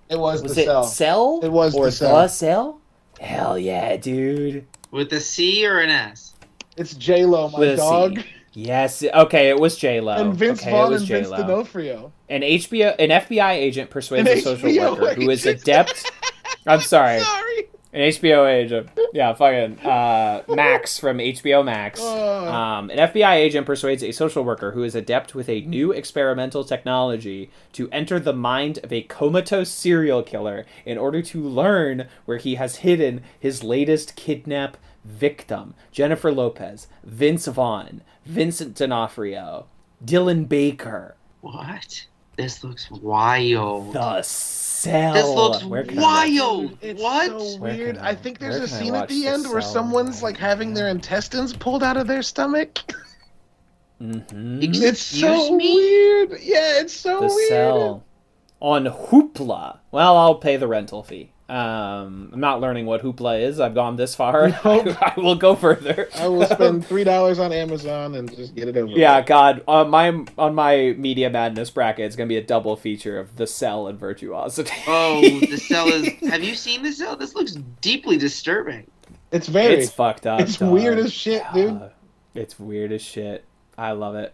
It was Was The it Cell. Cell? It was or The Cell. The Cell? Hell yeah, dude. With a C or an S? It's J-Lo, my With a dog. C. Yes. Okay, it was J-Lo. And Vince okay, Vaughn it was and Vince J-Lo. D'Onofrio. An FBI agent persuades An a social HBO worker who is agent. adept... I'm sorry. Sorry. An HBO agent. Yeah, fucking Max from HBO Max. An FBI agent persuades a social worker who is adept with a new experimental technology to enter the mind of a comatose serial killer in order to learn where he has hidden his latest kidnap victim. Jennifer Lopez, Vince Vaughn, Vincent D'Onofrio, Dylan Baker. What? This looks wild. The Cell. This looks Where can I watch- wild. It's What? so Where weird. can I think there's where a can I scene at watch the The end where Cell someone's right like having their intestines pulled out of their stomach. Mm-hmm. It's so Excuse me? weird. Yeah, it's so The weird. Cell on Hoopla. Well, I'll pay the rental fee. I'm not learning what Hoopla is. I've gone this far. Nope. I will go further. I will spend $3 on Amazon and just get it over. Yeah, with. God, on my Media Madness bracket, it's gonna be a double feature of The Cell and Virtuosity. Oh, the cell is. Have you seen the cell? This looks deeply disturbing. It's very. It's fucked up. It's dog. weird as shit, dude. It's weird as shit. I love it.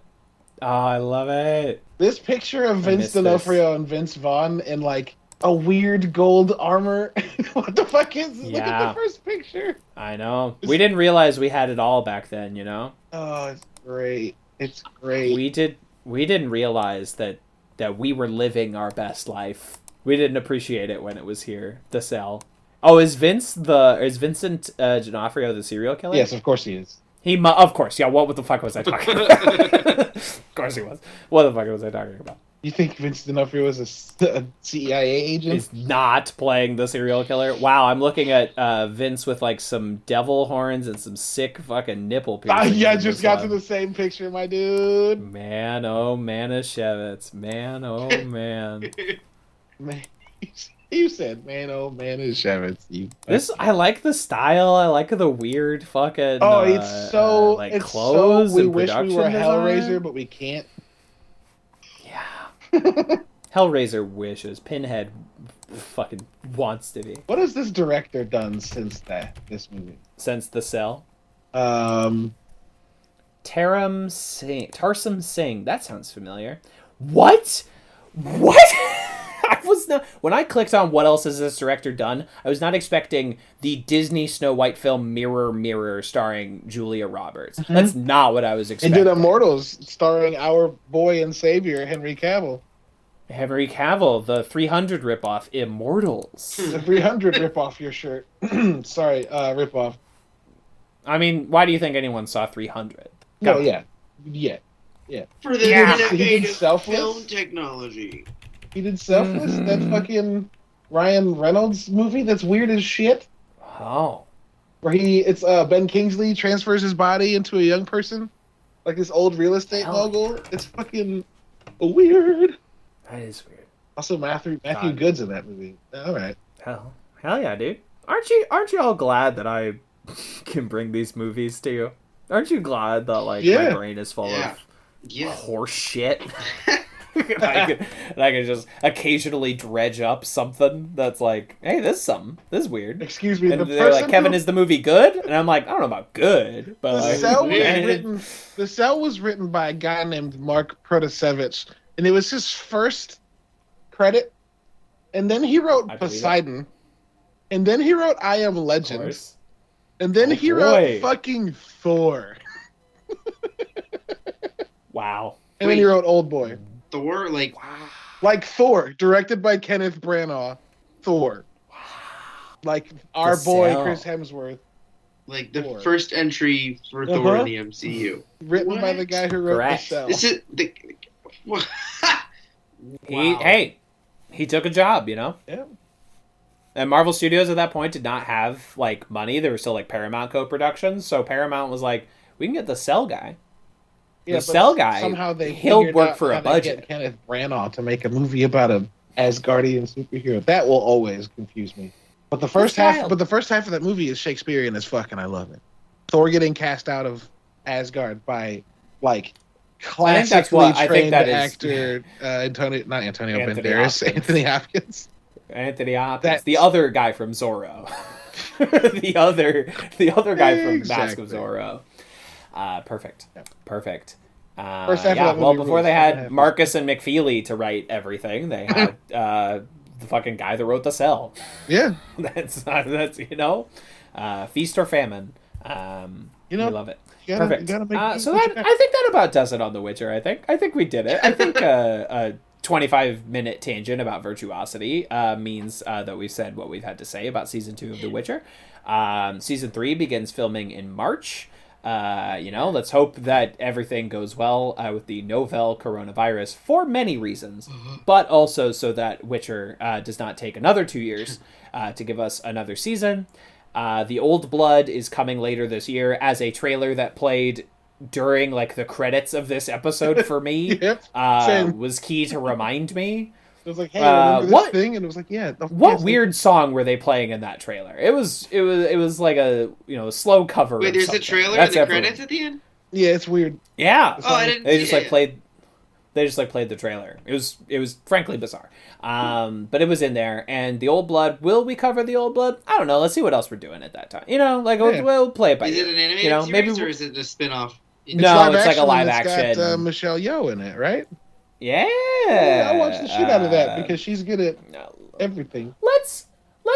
Oh, I love it. This picture of Vince miss this. D'Onofrio and Vince Vaughn in like a weird gold armor. What the fuck is? Look at Yeah. the first picture. I know. We didn't realize we had it all back then, you know? Oh, it's great. It's great. We didn't realize that we were living our best life. We didn't appreciate it when it was here. The Cell. Oh, is Vincent D'Onofrio the serial killer? Yes, of course he is. Of course, yeah. What the fuck was I talking about? Of course he was. What the fuck was I talking about? You think Vince D'Onofrio is a CIA agent? Is not playing the serial killer. Wow, I'm looking at Vince with like some devil horns and some sick fucking nipple piercings. Yeah, I in just this got one. to the same picture, my dude. Man, oh man, Shevitz. Man, oh man. Man, you said, man, oh man, is Shevitz. I like the style. I like the weird fucking. Oh, it's so like it's clothes. so. We and wish we were production Hellraiser, design. but we can't. Yeah. Hellraiser wishes. Pinhead fucking wants to be. What has this director done since this movie? Since The Cell. Um, Tarsum Singh. That sounds familiar. What? What? I was not. When I clicked on what else has this director done, I was not expecting the Disney Snow White film Mirror Mirror starring Julia Roberts. That's not what I was he expecting. did Immortals, starring our boy and savior Henry Cavill. Henry Cavill, the 300 ripoff, Immortals. The 300 rip off your shirt. Sorry, rip off. I mean, why do you think anyone saw 300? No, yeah. For the Yeah. He did innovative Selfless? film technology. He did Selfless, that fucking Ryan Reynolds movie that's weird as shit. Oh. Where it's Ben Kingsley transfers his body into a young person, like this old real estate Hell mogul. It's fucking weird. That is weird. Also, Matthew God. Good's in that movie. All right. Hell yeah, dude. Aren't you all glad that I can bring these movies to you? Aren't you glad that like Yeah. my brain is full of Yeah. horse shit? And I can just occasionally dredge up something that's like, hey, this is something. This is weird. Excuse me. And The they're like, person Kevin, who- is the movie good? And I'm like, I don't know about good, but the like, cell was and- written. The Cell was written by a guy named Mark Protasevich, and it was his first credit. And then he wrote I believe it. Poseidon, and then he wrote I Am of Legend, course. and then Oh, he boy. wrote fucking Thor. Wow. And then he wrote Old Boy. Thor, like... Like Thor, directed by Kenneth Branagh. Thor. Like our boy, Chris Hemsworth. Like the first entry for Thor in the MCU. Written by the guy who wrote The Cell. This is the... He took a job, you know? Yeah. And Marvel Studios at that point did not have, like, money. There were still, like, Paramount co-productions. So Paramount was like, we can get the Cell guy. Yeah, the Cell guy, somehow he'll work for a budget. Get Kenneth Branagh to make a movie about an Asgardian superhero. That will always confuse me. But the first half of that movie is Shakespearean as fuck, and I love it. Thor getting cast out of Asgard by, like, classically trained actor Anthony Hopkins. Anthony Hopkins, the other guy from Zorro, the other guy from Mask of Zorro. Perfect. Before they had Marcus and McFeely to write everything, they had the fucking guy that wrote The Cell. Yeah, that's feast or famine. We love it. Perfect. I think that about does it on The Witcher. I think we did it. I think a 25-minute tangent about Virtuosity means that we've said what we've had to say about season 2 of The Witcher. Season 3 begins filming in March. Let's hope that everything goes well with the novel coronavirus for many reasons, but also so that Witcher does not take another 2 years to give us another season. The Old Blood is coming later this year as a trailer that played during like the credits of this episode for me. Was key to remind me. It was like, hey, remember this thing? And it was like, yeah. What weird song were they playing in that trailer? It was like a slow cover. Wait, there's a trailer and the credits at the end? Yeah, it's weird. Yeah. I didn't. They just played the trailer. It was frankly bizarre. But it was in there. And the Old Blood. Will we cover the Old Blood? I don't know. Let's see what else we're doing at that time. We'll play it by ear. Is it an animated series or is it a spin-off? No, it's like a live action. It's got Michelle Yeoh in it, right? Yeah. I watched the shit out of that because she's good at everything. Let's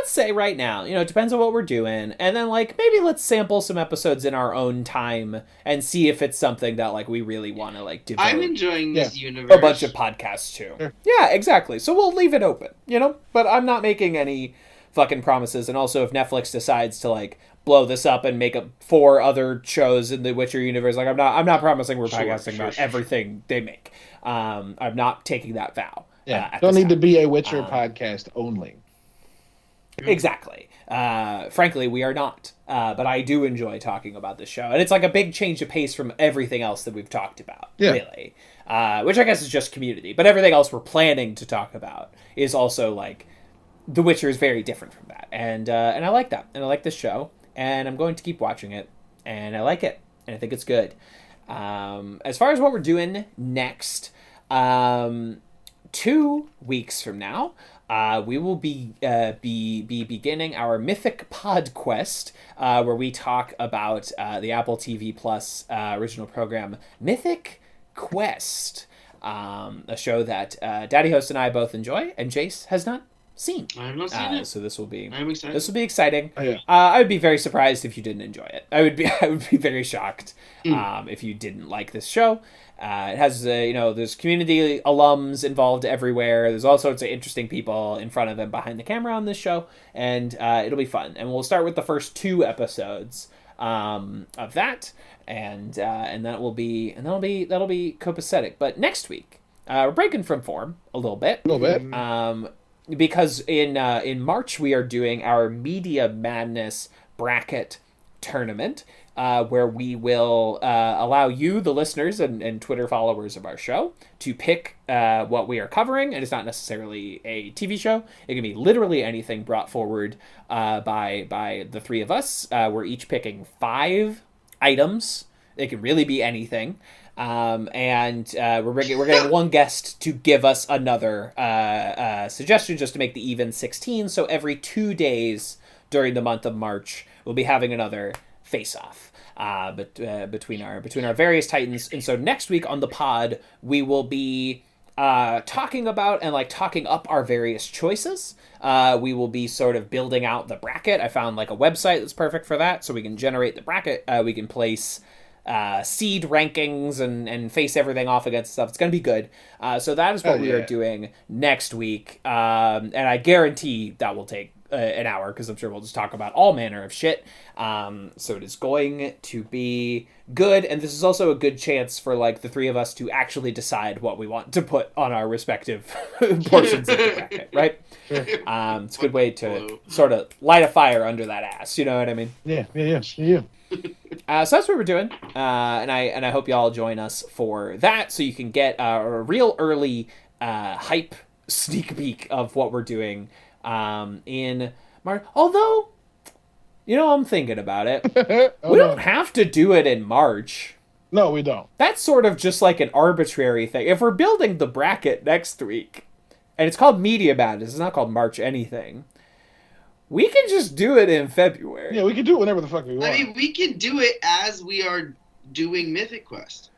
say right now, it depends on what we're doing, and then maybe let's sample some episodes in our own time and see if it's something that we really want to devote. I'm enjoying this universe. A bunch of podcasts too. Sure. Yeah, exactly. So we'll leave it open, but I'm not making any fucking promises. And also, if Netflix decides to blow this up and make 4 other shows in the Witcher universe, I'm not promising we're podcasting about everything they make. I'm not taking that vow. Yeah, don't need to be a Witcher podcast only. Exactly. Frankly, we are not. But I do enjoy talking about this show, and it's a big change of pace from everything else that we've talked about. Yeah. Really, which I guess is just Community, but everything else we're planning to talk about is also The Witcher is very different from that, and I like that, and I like this show, and I'm going to keep watching it, and I like it, and I think it's good. As far as what we're doing next, 2 weeks from now, we will be beginning our Mythic Pod Quest, where we talk about the Apple TV Plus original program Mythic Quest, a show that Daddy Host and I both enjoy, and Jace has not seen. I have not seen it. So this will be. I'm excited. This will be exciting. Oh, yeah. I would be very surprised if you didn't enjoy it. I would be very shocked if you didn't like this show. It has there's community alums involved everywhere. There's all sorts of interesting people in front of and behind the camera on this show, and it'll be fun. And we'll start with the first 2 episodes of that, and that'll be copacetic. But next week, we're breaking from form a little bit. Because in March we are doing our Media Madness bracket tournament, where we will allow you, the listeners and Twitter followers of our show, to pick what we are covering. And it's not necessarily a TV show. It can be literally anything brought forward by the 3 of us. We're each picking 5 items. It can really be anything. And we're getting one guest to give us another suggestion, just to make the even 16. So every 2 days during the month of March, we'll be having another face-off between our various titans. And so next week on the pod, we will be talking about and talking up our various choices. We will be sort of building out the bracket. I found a website that's perfect for that, so we can generate the bracket. We can place seed rankings and face everything off against stuff. It's going to be good. So that is what we are doing next week. And I guarantee that will take an hour, because I'm sure we'll just talk about all manner of shit. So it is going to be good, and this is also a good chance for like the three of us to actually decide what we want to put on our respective portions of the bracket, right? It's a good way to sort of light a fire under that ass, you know what I mean? Yeah. So that's what we're doing, and I hope y'all join us for that, so you can get a real early hype sneak peek of what we're doing in March. Although, I'm thinking about it. We don't have to do it in March. No, we don't. That's sort of just like an arbitrary thing. If we're building the bracket next week, and it's called Media Madness, it's not called March anything, we can just do it in February. Yeah, we can do it whenever the fuck we want. I mean, we can do it as we are doing Mythic Quest.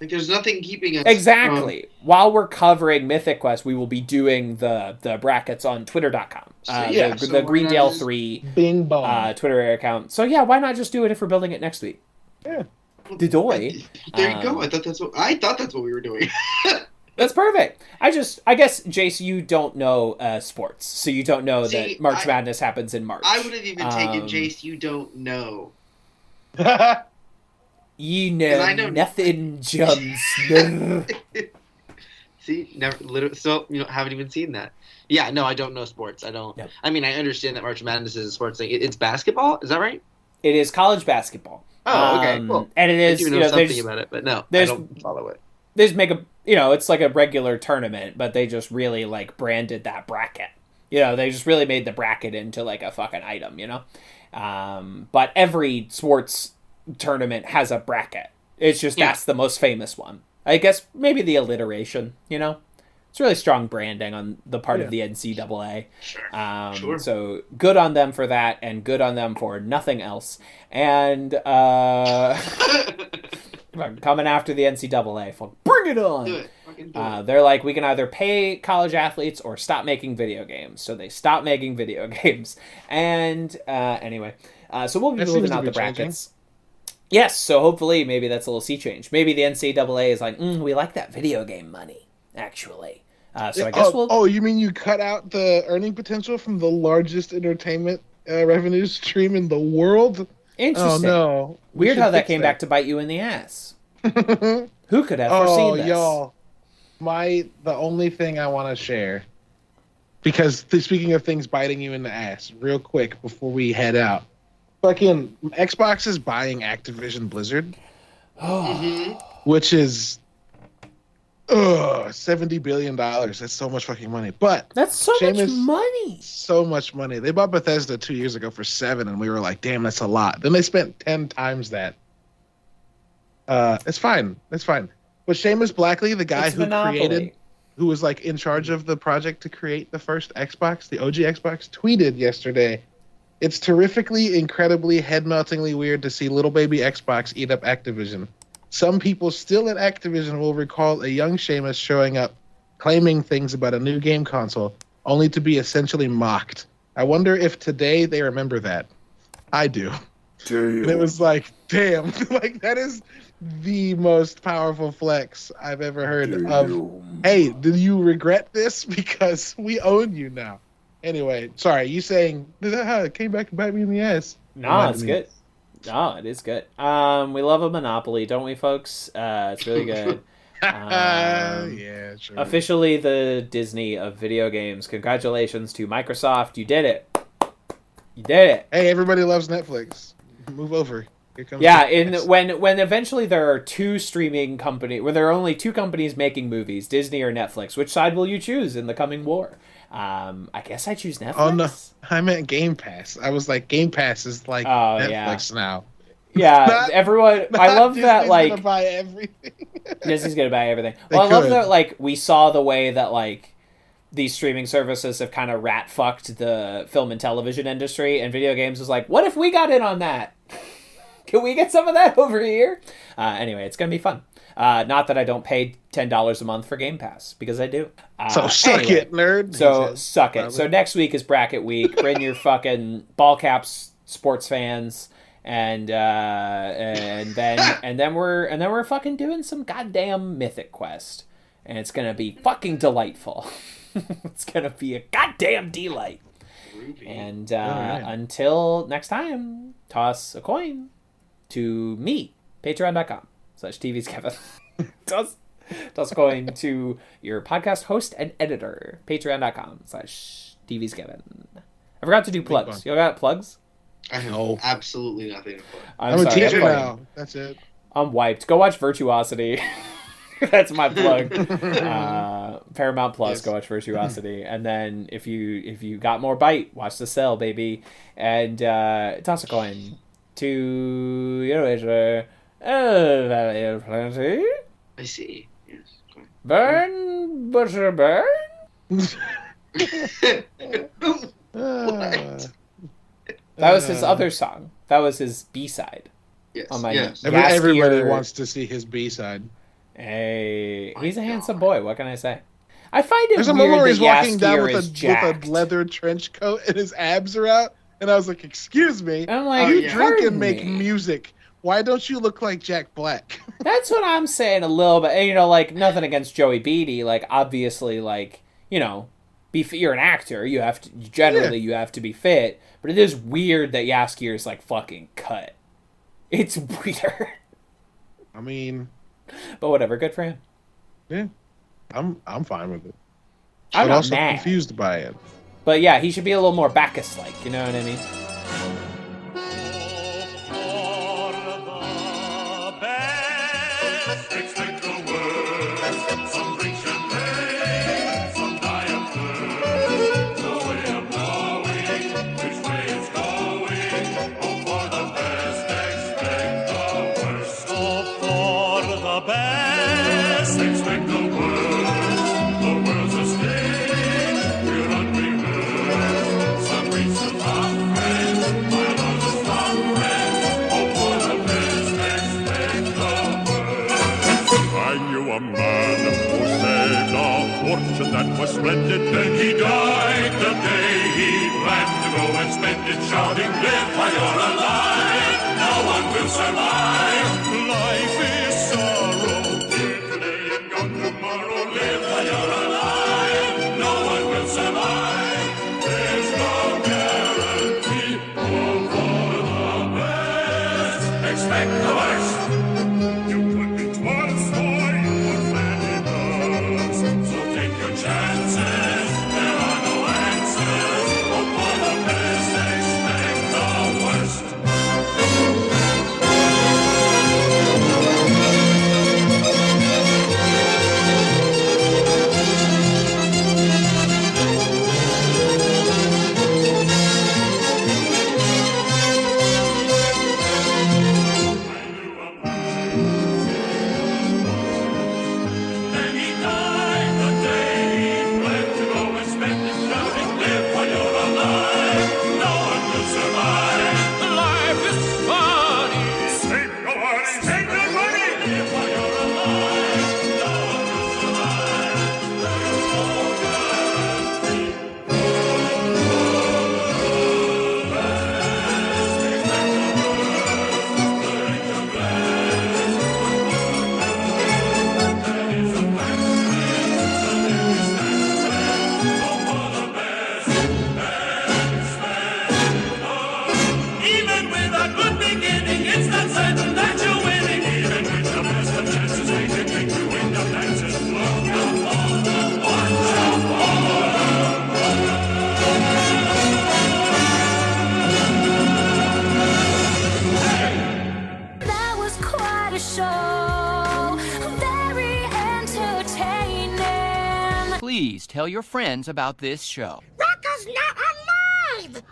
Like, there's nothing keeping us... Exactly. While we're covering Mythic Quest, we will be doing the brackets on Twitter.com. The Greendale 3 Bing bong. Twitter account. So, yeah, why not just do it if we're building it next week? Yeah. Didoy. There you go. I thought that's what we were doing. That's perfect. I guess, Jace, you don't know sports, so you don't know that March Madness happens in March. I would have even taken Jace, you don't know. You know nothing, Jon Snow. See, never. Still, haven't even seen that. Yeah, no, I don't know sports. I don't. Yep. I mean, I understand that March Madness is a sports thing. It's basketball. Is that right? It is college basketball. Oh, okay, cool. And it is. I do know something about it, but no, I don't follow it. They just make it's like a regular tournament, but they just really like branded that bracket. They just really made the bracket into like a fucking item. But every sports tournament has a bracket. It's just that's the most famous one. I guess maybe the alliteration, It's really strong branding on the part of the NCAA. Sure. So good on them for that, and good on them for nothing else. And coming after the NCAA, bring it on. Do it. Fucking do it. They're like, we can either pay college athletes or stop making video games. So they stop making video games. And anyway, so we'll be moving out the brackets. Yes, so hopefully maybe that's a little sea change. Maybe the NCAA is like, we like that video game money, actually. So I guess we'll... Oh, you mean you cut out the earning potential from the largest entertainment revenue stream in the world? Interesting. Oh, no. Weird how that came back to bite you in the ass. Who could have foreseen this? Y'all. The only thing I want to share, because speaking of things biting you in the ass, real quick before we head out, fucking Xbox is buying Activision Blizzard, which is $70 billion. That's so much fucking money. But that's so much money. So much money. They bought Bethesda 2 years ago for $7 billion, and we were like, damn, that's a lot. Then they spent 10 times that. It's fine. It's fine. But Seamus Blackley, the guy who was like in charge of the project to create the first Xbox, the OG Xbox, tweeted yesterday, "It's terrifically, incredibly, head-meltingly weird to see little baby Xbox eat up Activision. Some people still at Activision will recall a young Seamus showing up, claiming things about a new game console, only to be essentially mocked. I wonder if today they remember that. I do." Damn. And it was like, damn, like that is the most powerful flex I've ever heard of. Hey, do you regret this? Because we own you now. Anyway, sorry, you saying it came back and bite me in the ass? No, it's good. No, it is good. We love a Monopoly, don't we, folks? It's really good. Yeah, sure. Officially the Disney of video games. Congratulations to Microsoft. You did it. You did it. Hey, everybody loves Netflix. Move over. Here comes when eventually there are two streaming companies, when there are only two companies making movies, Disney or Netflix, which side will you choose in the coming war? I guess I choose Netflix. Oh no, I meant Game Pass. I was like, Game Pass is like Netflix now. Yeah, everyone. I love Disney's that. Like, gonna buy everything. Disney's gonna buy everything. Well, I love that. Like, we saw the way that like these streaming services have kind of rat fucked the film and television industry, and video games was like, what if we got in on that? Can we get some of that over here? Anyway, it's gonna be fun. Not that I don't pay $10 a month for Game Pass, because I do. So suck it, nerd. So suck it. So next week is bracket week. Bring your fucking ball caps, sports fans, and then we're fucking doing some goddamn Mythic Quest, and it's gonna be fucking delightful. It's gonna be a goddamn delight. And until next time, toss a coin to me, patreon.com/tvskevin. toss a coin to your podcast host and editor, patreon.com/tvskevin. I forgot to do plugs. You got plugs? I have absolutely nothing to plug. I'm a teacher now. That's it. I'm wiped. Go watch Virtuosity. That's my plug. Paramount Plus, yes. Go watch Virtuosity, and then if you got more bite, watch The Cell, baby, and toss a coin to your wager. Plenty. I see. Yes. Burn, butcher, burn. What? That was his other song. That was his B-side. Yes. On my Everybody wants to see his B-side. Hey, he's a handsome boy. What can I say? I find it There's weird a moment where he's that walking Yaskier down with a leather trench coat and his abs are out, and I was like, "Excuse me, I'm like, you drink and make music. Why don't you look like Jack Black?" That's what I'm saying a little bit. And, like, nothing against Joey Beatty. Like, obviously, like, you're an actor. You have to you have to be fit. But it is weird that Yaskier is like fucking cut. It's weird. I mean, but whatever. Good for him. Yeah, I'm fine with it. I'm not also mad. Confused by it. But yeah, he should be a little more Bacchus-like. You know what I mean? Expect the worst. Some drink champagne, some die of thirst. No way of knowing which way it's going. Hope for the best, expect the worst. Hope for the best. Expect the worst. The world's a stage. We're unrehearsed. Some reach the top friends, while others top friends. Hope for the best, expect the worst. I knew a man who saved a fortune that was splendid. Then he died the day he planned to go and spend it, shouting, "Live while you're alive! No one will survive! Life is sorrow. Here today and gone tomorrow. Live while you're alive! No one will survive! There's no guarantee. Hope for the best. Expect the worst. You could be Tolstoy or Fanny Burns. So take your chances. There are no answers. Hope for the best. Expect the worst. Then he died the day he planned to go and spend it, shouting, "Live while you're alive! No one will survive! Life is funny. Save your money. Save your money. Live while you're alive! No one will survive! There's no guarantee. Even with a good beginning, it's not certain that you're winning. Even with the best of chances, they can make you end up dancing. Look out for the watch out for That was quite a show, very entertaining. Please tell your friends about this show. Rocco's not alive!